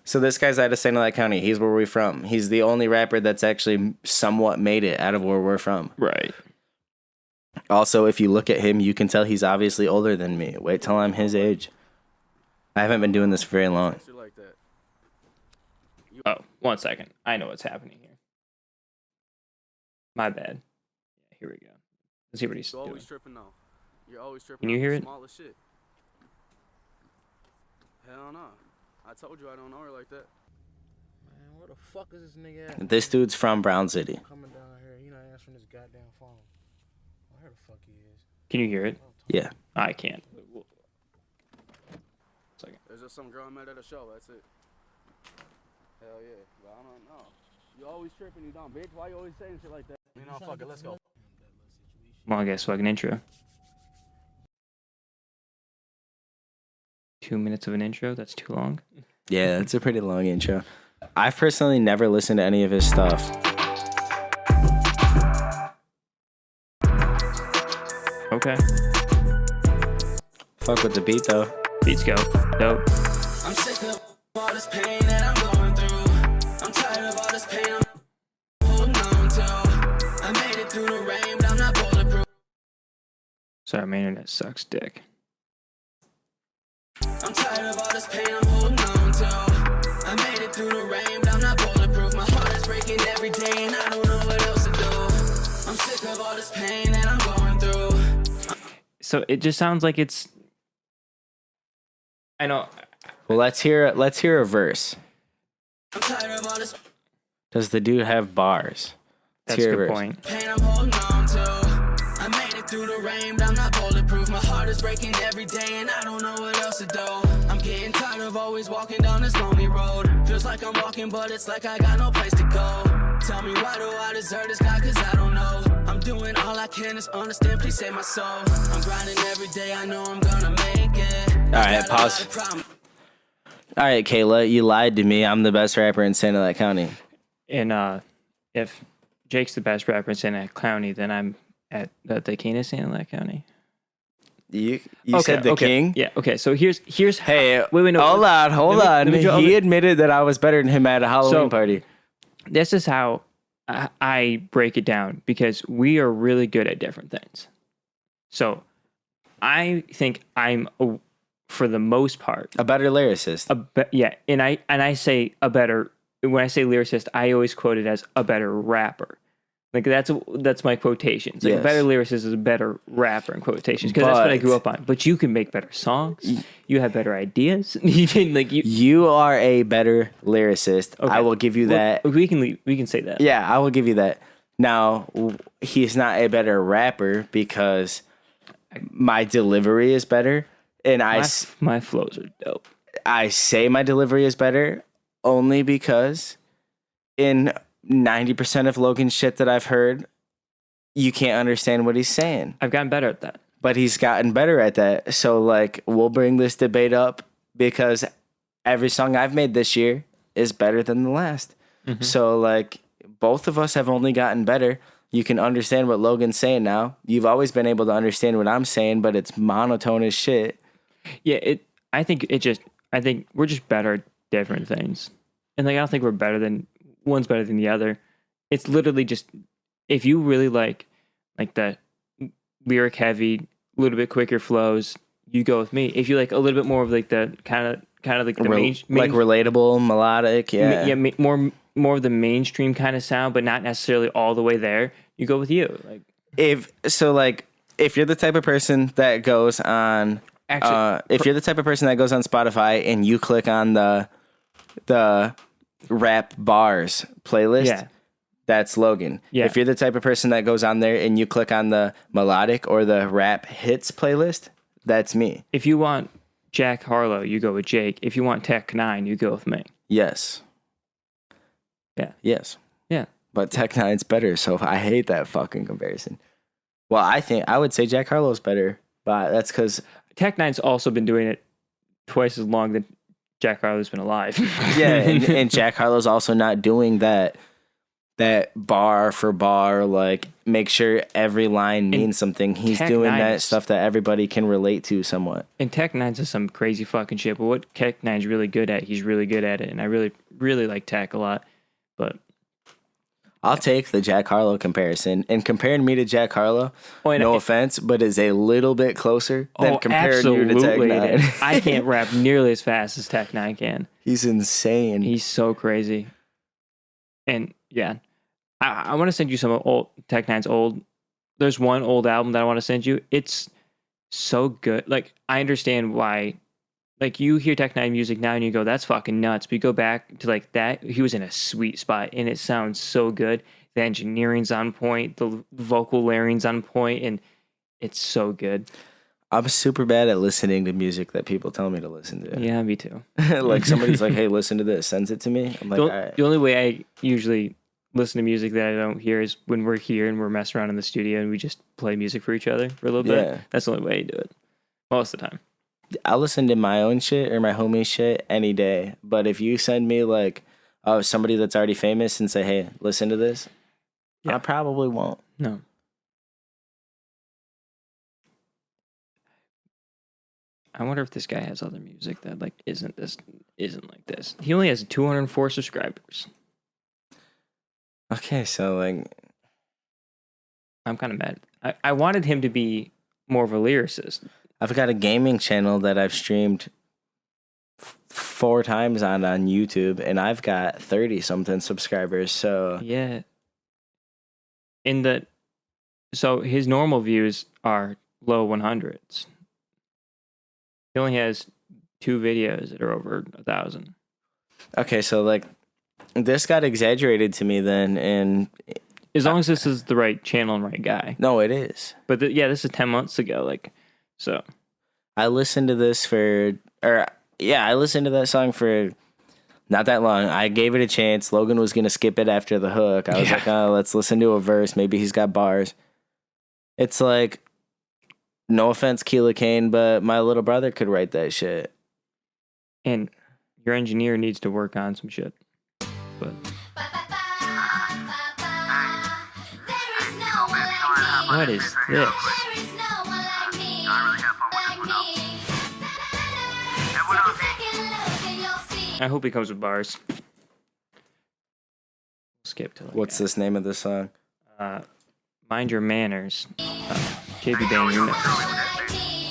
So this guy's out of Sanilac County. He's where we're from. He's the only rapper that's actually somewhat made it out of where we're from. Right. Also, if you look at him, you can tell he's obviously older than me. Wait till I'm his age. I haven't been doing this for very long. Oh, 1 second. I know what's happening here. My bad. Here we go. Let's see what he's doing. You're always tripping. Can you hear it? Shit. Hell no. I told you I don't know her like that. Man, where the fuck is this nigga at? This dude's from Brown City. Coming down here, he not answering his goddamn phone. Where the fuck he is? Can you hear it? Yeah. I can't. Second. There's just some girl I met at a show. That's it. Hell yeah. But I don't know. You always tripping, you dumb bitch. Why you always saying shit like that? Fuck it. Let's go. Well, I guess fucking intro. 2 minutes of an intro? That's too long. Yeah, it's a pretty long intro. I've personally never listened to any of his stuff. Okay. Fuck with the beat though. Beats go. Dope. I'm sick of all this pain that I'm going through. I'm tired of all this pain I'm holding on to. I made it through the rain, but I'm not bulletproof. Sorry, my internet sucks dick. I'm tired of all this pain I'm holding on to. I made it through the rain, but I'm not bulletproof. My heart is breaking every day, and I don't know what else to do. I'm sick of all this pain that I'm going through. So it just sounds like it's. I know. Well, let's hear a verse. I'm tired of all this Does the dude have bars? That's a good point. pain I'm holding on to. I made it through the rain, but I'm not bulletproof. My heart is breaking every day, and I don't know what else to do. I'm getting tired. tired of always walking down this lonely road. Feels like I'm walking, but it's like I got no place to go. Tell me why do I deserve this guy, cause I don't know. I'm doing all I can, is understand, please save my soul. I'm grinding every day, I know I'm gonna make it. Alright, pause. Alright, Kayla, you lied to me. I'm the best rapper in Santa Clara County. And if Jake's the best rapper in Santa Clara County, then I'm at the king of Santa Clara County. You said the king? Yeah, okay. So here's Hey, wait, no, hold on. He admitted that I was better than him at a Halloween party. This is how I break it down, because we are really good at different things. So I think I'm, for the most part, A better lyricist. and I say a better. When I say lyricist, I always quote it as a better rapper. Like that's my quotations. Like Yes. a better lyricist is a better rapper in quotations, because that's what I grew up on. But you can make better songs. You have better ideas. You are a better lyricist. Okay. I will give you that. We can say that. Yeah, I will give you that. Now, he's not a better rapper because my delivery is better, and My flows are dope. I say my delivery is better only because in 90% of Logan's shit that I've heard, you can't understand what he's saying. I've gotten better at that. But he's gotten better at that. So, like, we'll bring this debate up because every song I've made this year is better than the last. Mm-hmm. So, like, both of us have only gotten better. You can understand what Logan's saying now. You've always been able to understand what I'm saying, but it's monotone as shit. Yeah, I think we're just better at different things. And like I don't think we're better than one's better than the other. It's literally just, if you really like the lyric heavy, a little bit quicker flows, you go with me. If you like a little bit more of like the kind of like the like relatable, melodic, more of the mainstream kind of sound, but not necessarily all the way there, you go with you. Like if you're the type of person that goes on if you're the type of person that goes on Spotify and you click on the rap bars playlist, that's Logan. Yeah. If you're the type of person that goes on there and you click on the melodic or the rap hits playlist, that's me. If you want Jack Harlow, you go with Jake. If you want Tech 9, you go with me. Yes. Yeah. Yes. Yeah. But Tech 9's better, so I hate that fucking comparison. Well, I would say Jack Harlow's better, but that's because Tech 9's also been doing it twice as long that Jack Harlow's been alive. yeah, and Jack Harlow's also not doing that bar for bar, like make sure every line means something. He's doing that stuff that everybody can relate to somewhat. And Tech 9's is some crazy fucking shit, but what Tech 9's really good at, he's really good at it, and I really, really like Tech a lot. But I'll take the Jack Harlow comparison, and comparing me to Jack Harlow, no offense, but is a little bit closer than comparing you to Tech 9. I can't rap nearly as fast as Tech 9 can. He's insane. He's so crazy. And yeah, I want to send you some old Tech 9's old. There's one old album that I want to send you. It's so good. Like, I understand why. Like, you hear Tech 9 music now and you go, that's fucking nuts. But you go back to like that, he was in a sweet spot and it sounds so good. The engineering's on point, the vocal layering's on point, and it's so good. I'm super bad at listening to music that people tell me to listen to. Yeah, me too. Like somebody's like, hey, listen to this, sends it to me. I'm like, all right. The only way I usually listen to music that I don't hear is when we're here and we're messing around in the studio and we just play music for each other for a little bit. Yeah. That's the only way I do it. Most of the time. I'll listen to my own shit or my homie shit any day. But if you send me like somebody that's already famous and say, hey, listen to this, I probably won't. No. I wonder if this guy has other music that like isn't like this. He only has 204 subscribers. Okay, so like I'm kind of mad. I wanted him to be more of a lyricist. I've got a gaming channel that I've streamed 4 times on YouTube, and I've got 30-something subscribers, so... Yeah. So his normal views are low 100s. He only has 2 videos that are over 1,000. Okay, so like, this got exaggerated to me then, and... As long as this is the right channel and right guy. No, it is. But this is 10 months ago, like... So, I listened to this yeah, I listened to that song for not that long. I gave it a chance. Logan was gonna skip it after the hook. I was like, oh, let's listen to a verse. Maybe he's got bars. It's like, no offense, Keela Kane, but my little brother could write that shit. And your engineer needs to work on some shit. But what is this? I hope he comes with bars. Skip to What's this name of this song? Mind Your Manners. JB Bang remix.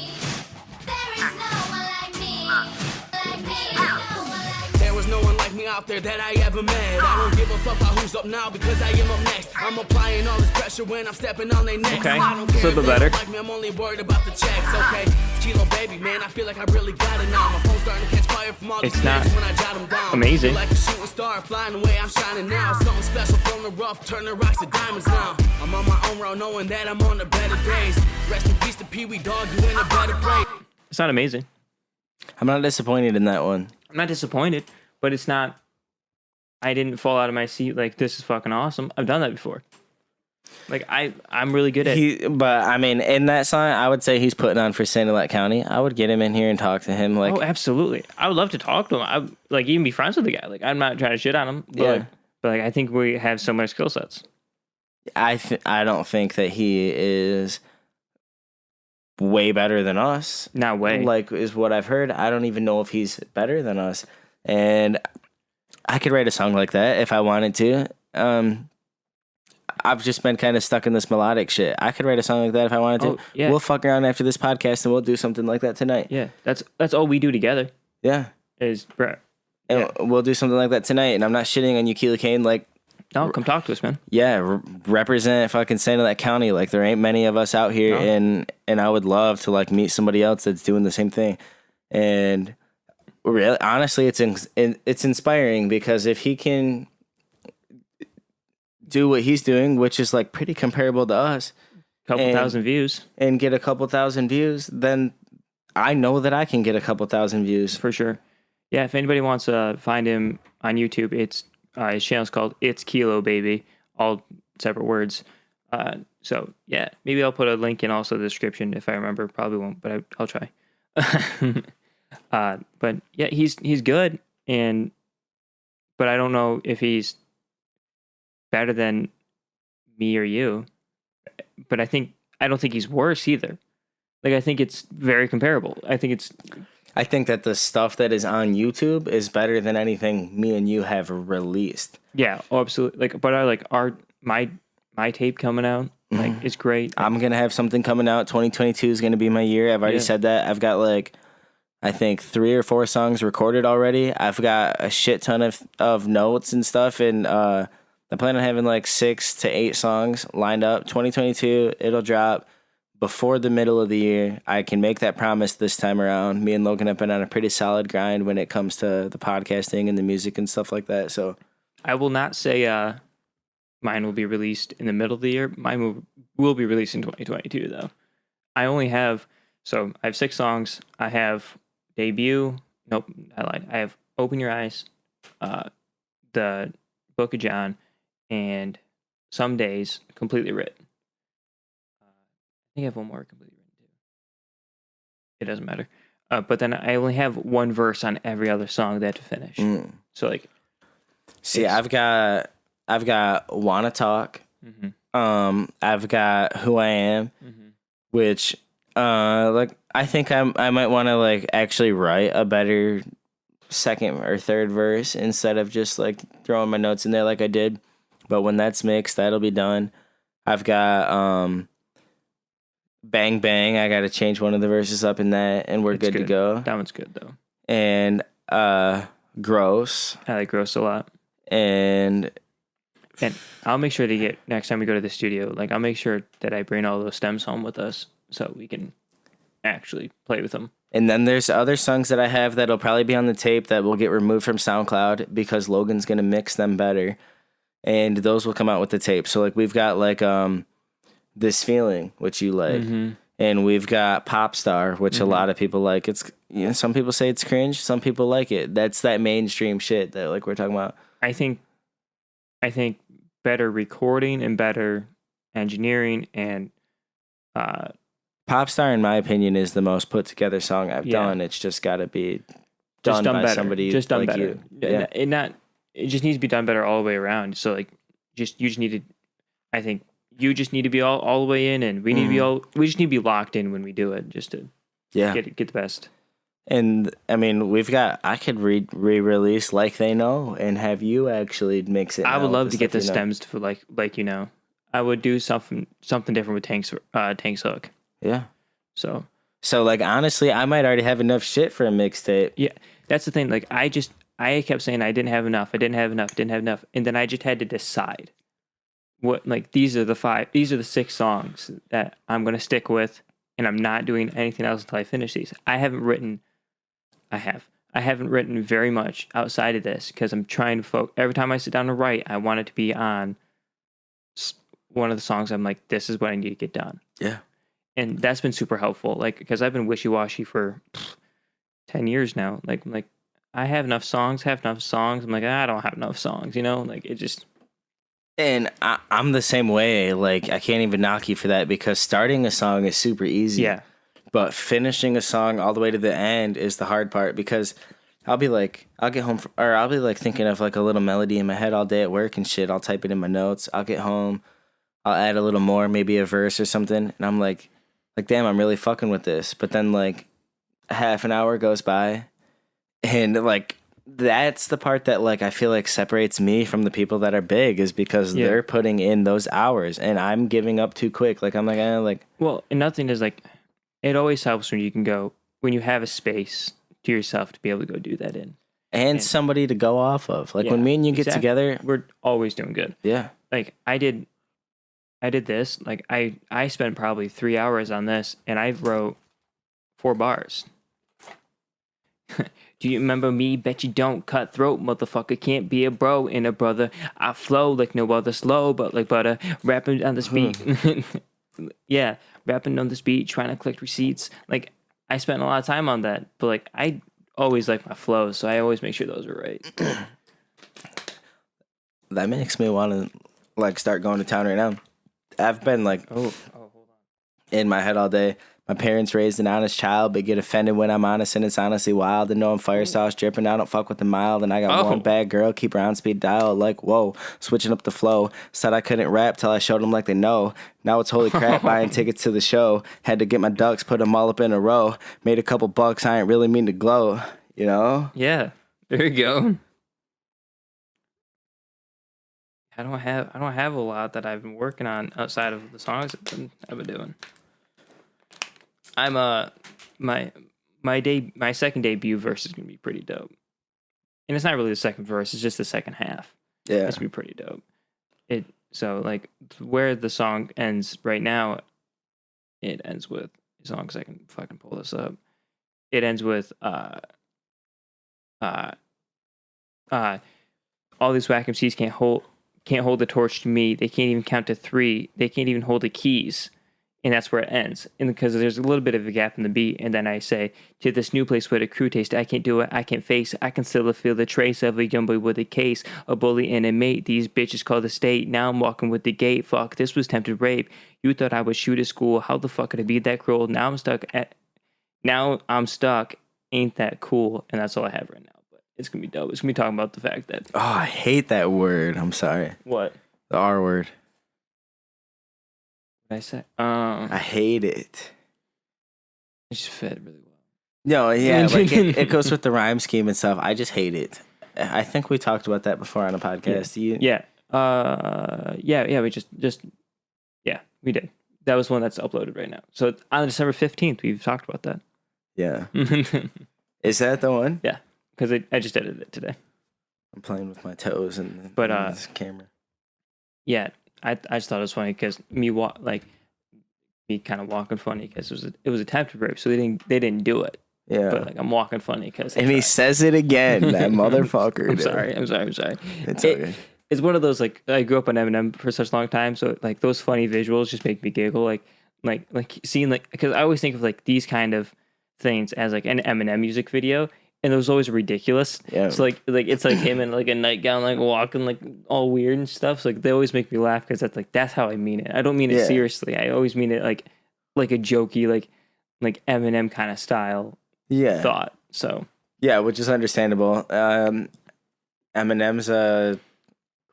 There was no one like me out there that I ever met. I don't give a fuck about who's up now because I am up next. I'm applying all this pressure when I'm stepping on their necks. Okay, I don't care a little if bit they better. don't like me, I'm only worried about the checks, okay? Kilo baby, man, I feel like I really got it now. My phone's starting to catch fire from all It's these not lyrics when I jot them down. amazing. Feel like a shooting star flying away, I'm shining now. Something special from the rough, turning rocks to diamonds now. I'm on my own road knowing that I'm on the better days. Rest in peace to Pee Wee Dog, you in a better place. It's not amazing. I'm not disappointed in that one. I'm not disappointed, but it's not. I didn't fall out of my seat like this is fucking awesome. I've done that before. Like I'm really good at. But I mean, in that song, I would say he's putting on for Sanilac County. I would get him in here and talk to him. Like, Oh, absolutely. I would love to talk to him. I like even be friends with the guy. Like I'm not trying to shit on him. But Yeah. but like I think we have similar skill sets. I don't think that he is way better than us. Not way. Like, is what I've heard. I don't even know if he's better than us. And I could write a song like that if I wanted to. I've just been kind of stuck in this melodic shit. I could write a song like that if I wanted to. Oh, yeah. We'll fuck around after this podcast and we'll do something like that tonight. Yeah, that's all we do together. Yeah. Is And we'll do something like that tonight. And I'm not shitting on you, Keela Kane. Like, no, come talk to us, man. yeah, represent fucking Sanilac County. Like, there ain't many of us out here, No. and I would love to like meet somebody else that's doing the same thing. And really, honestly, it's inspiring because if he can do what he's doing, which is like pretty comparable to us, Couple thousand views and get a couple thousand views, then I know that I can get a couple thousand views. for sure. Yeah, if anybody wants to find him on YouTube, it's his channel's called It's Kilo Baby, all separate words. So yeah, maybe I'll put a link in also the description if I remember. Probably won't, but I'll try. But yeah, he's good, but I don't know if he's better than me or you. But I don't think he's worse either. Like I think it's very comparable. I think that the stuff that is on YouTube is better than anything me and you have released. Yeah, oh, absolutely. Like, but I like my tape coming out. Like, it's great. I'm gonna have something coming out. 2022 is gonna be my year. I've already said that. I've got like, I think 3 or 4 songs recorded already. I've got a shit ton of notes and stuff, and I plan on having like 6 to 8 songs lined up. 2022, it'll drop before the middle of the year. I can make that promise this time around. Me and Logan have been on a pretty solid grind when it comes to the podcasting and the music and stuff like that. So I will not say mine will be released in the middle of the year. Mine will be released in 2022, though. I have 6 songs. I have Debut. Nope, I lied. I have Open Your Eyes, The Book of John, and Some Days completely written. I think I have one more completely written too. It doesn't matter. But then I only have one verse on every other song that I have to finish. So like, see, I've got Wanna Talk. Mm-hmm. I've got Who I Am, which like I think I might want to like actually write a better second or third verse instead of just like throwing my notes in there like I did. But when that's mixed, that'll be done. I've got Bang Bang. I got to change one of the verses up in that, and we're good to go. That one's good though. And Gross. I like Gross a lot. And I'll make sure to get, next time we go to the studio, like I'll make sure that I bring all those stems home with us so we can actually play with them. And then there's other songs that I have that'll probably be on the tape that will get removed from SoundCloud because Logan's going to mix them better. And those will come out with the tape. So like we've got like This Feeling, which you like. And we've got Pop Star, which a lot of people like. It's some people say it's cringe, some people like it. That's that mainstream shit that like we're talking about. I think better recording and better engineering and Pop Star, in my opinion, is the most put together song I've done. It's just got to be done by better. somebody just done like better. you. Yeah. It just needs to be done better all the way around. So like you just need to, I think you just need to be all the way in, and we need to be we just need to be locked in when we do it, just to get the best. And I mean, I could re-release Like They Know and have you actually mix it. I would love to get the stems for like I would do something different with Tank's hook. Yeah. So like honestly, I might already have enough shit for a mixtape. Yeah, that's the thing. Like I kept saying I didn't have enough, and then I just had to decide what, like, these are the 6 songs that I'm gonna stick with, and I'm not doing anything else until I finish these. I haven't written very much outside of this because I'm trying to every time I sit down to write, I want it to be on one of the songs. I'm like, this is what I need to get done. Yeah. And that's been super helpful, like, because I've been wishy-washy for 10 years now. Like, I have enough songs. I'm like, I don't have enough songs, like, it just. And I'm the same way. Like, I can't even knock you for that, because starting a song is super easy. Yeah. But finishing a song all the way to the end is the hard part, because I'll be like, I'll get home, I'll be like thinking of like a little melody in my head all day at work and shit. I'll type it in my notes. I'll get home. I'll add a little more, maybe a verse or something. And I'm like, damn, I'm really fucking with this. But then like half an hour goes by, and like that's the part that like I feel like separates me from the people that are big, is because they're putting in those hours and I'm giving up too quick. Like I'm like, well, and nothing is like, it always helps when you have a space to yourself to be able to go do that in. And somebody to go off of. Like when me and you get together, we're always doing good. Yeah. Like I did this, like I spent probably 3 hours on this, and I wrote 4 bars. Do you remember me? Bet you don't. Cutthroat motherfucker, can't be a bro and a brother. I flow like no other, slow but like butter. Rapping on this beat. Yeah, rapping on this beat, trying to collect receipts. Like I spent a lot of time on that, but like I always like my flow, so I always make sure those are right. That makes me want to like start going to town right now. I've been like, hold on, in my head all day. My parents raised an honest child, but get offended when I'm honest, and it's honestly wild. And know I'm fire sauce dripping. I don't fuck with the mild, and I got one bad girl, keep her on speed dial. Like whoa, switching up the flow. Said I couldn't rap till I showed them like they know. Now it's holy crap, buying tickets to the show. Had to get my ducks, put them all up in a row. Made a couple bucks, I ain't really mean to glow. You know? Yeah, there you go. I don't have a lot that I've been working on outside of the songs I've been doing. I'm my second debut verse is gonna be pretty dope, and it's not really the second verse; it's just the second half. Yeah, it's gonna be pretty dope. So like where the song ends right now, it ends with, as long as I can fucking pull this up, it ends with all these whack MCs can't hold the torch to me. They can't even count to 3. They can't even hold the keys. And that's where it ends. And because there's a little bit of a gap in the beat. And then I say, to this new place where the crew taste, I can't do it, I can't face it. I can still feel the trace of a young boy with a case, a bully and a mate. These bitches call the state. Now I'm walking with the gate. Fuck, this was tempted rape. You thought I would shoot at school. How the fuck could I be that cruel? Now I'm stuck. Ain't that cool? And that's all I have right now. But it's going to be dope. It's going to be talking about the fact that... Oh, I hate that word. I'm sorry. What? The R word. I say, I hate it. It just fit really well. No, yeah, like it goes with the rhyme scheme and stuff. I just hate it. I think we talked about that before on a podcast. Yeah. We did. That was one that's uploaded right now. So on December 15th, we've talked about that. Yeah. Is that the one? Yeah, because I just edited it today. I'm playing with my toes and this camera. Yeah. I just thought it was funny because me kind of walking funny because it was attempted rape, so they didn't do it. Yeah, but like I'm walking funny because he says it again, that motherfucker. I'm sorry. It's okay. It's one of those, like, I grew up on Eminem for such a long time, so like those funny visuals just make me giggle. Like like seeing like because I always think of like these kind of things as like an Eminem music video, and it was always ridiculous. Yeah. So like it's like him in like a nightgown, like walking like all weird and stuff. So like they always make me laugh because that's how I mean it. I don't mean it Yeah. seriously. I always mean it like a jokey like Eminem kind of style Yeah. thought. So Yeah, which is understandable. Eminem's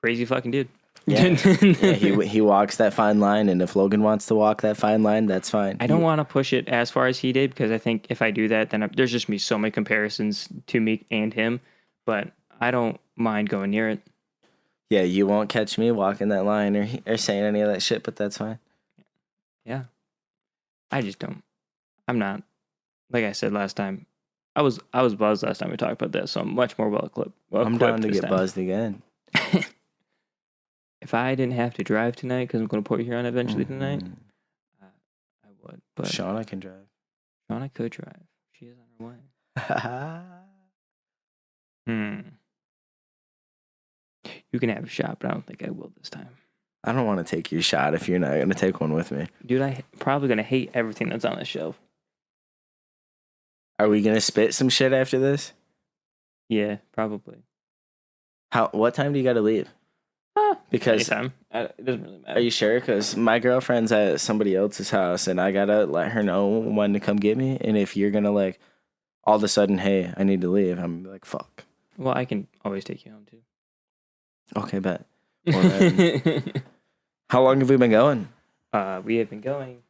crazy fucking dude. yeah, he walks that fine line, and if Logan wants to walk that fine line, that's fine. I don't want to push it as far as he did because I think if I do that, then there's just me so many comparisons to me and him. But I don't mind going near it. Yeah, you won't catch me walking that line or saying any of that shit, but that's fine. Yeah, I just don't. I'm not. Like I said last time, I was buzzed last time we talked about this, so I'm much more well equipped. I'm down to get buzzed again. If I didn't have to drive tonight, because I'm going to put you here on eventually tonight, I would. But Shauna can drive. Shauna could drive. She is on her way. You can have a shot, but I don't think I will this time. I don't want to take your shot if you're not going to take one with me. Dude, I probably going to hate everything that's on this shelf. Are we going to spit some shit after this? Yeah, probably. What time do you got to leave? Because anytime. It doesn't really matter. Are you sure? Because my girlfriend's at somebody else's house, and I got to let her know when to come get me. And if you're going to, like, all of a sudden, hey, I need to leave, I'm like, fuck. Well, I can always take you home, too. Okay, bet. Well, then, how long have we been going? We have been going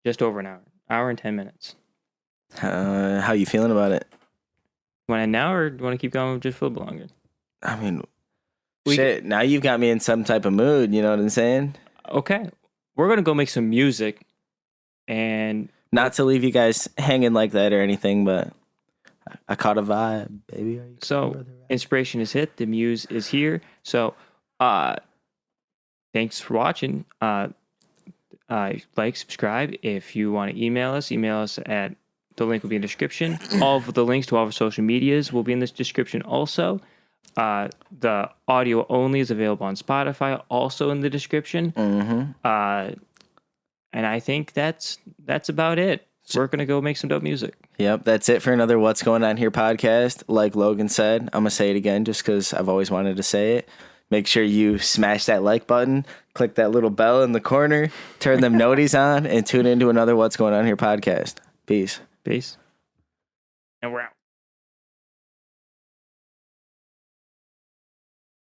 just over an hour and 10 minutes. How you feeling about it? Want to end now, or do you want to keep going just for a little bit longer? I mean, shit, now you've got me in some type of mood, you know what I'm saying? Okay. We're going to go make some music, and not to leave you guys hanging like that or anything, but I caught a vibe, baby. So, inspiration is hit, the muse is here. So, thanks for watching. Like, subscribe. If you want to email us at the link will be in the description. All of the links to all of our social medias will be in this description also. The audio only is available on Spotify, also in the description. And I think that's about it. We're going to go make some dope music. Yep, that's it for another What's Going On Here podcast. Like Logan said, I'm going to say it again just because I've always wanted to say it. Make sure you smash that like button, click that little bell in the corner, turn them noties on, and tune into another What's Going On Here podcast. Peace. Peace. And we're out.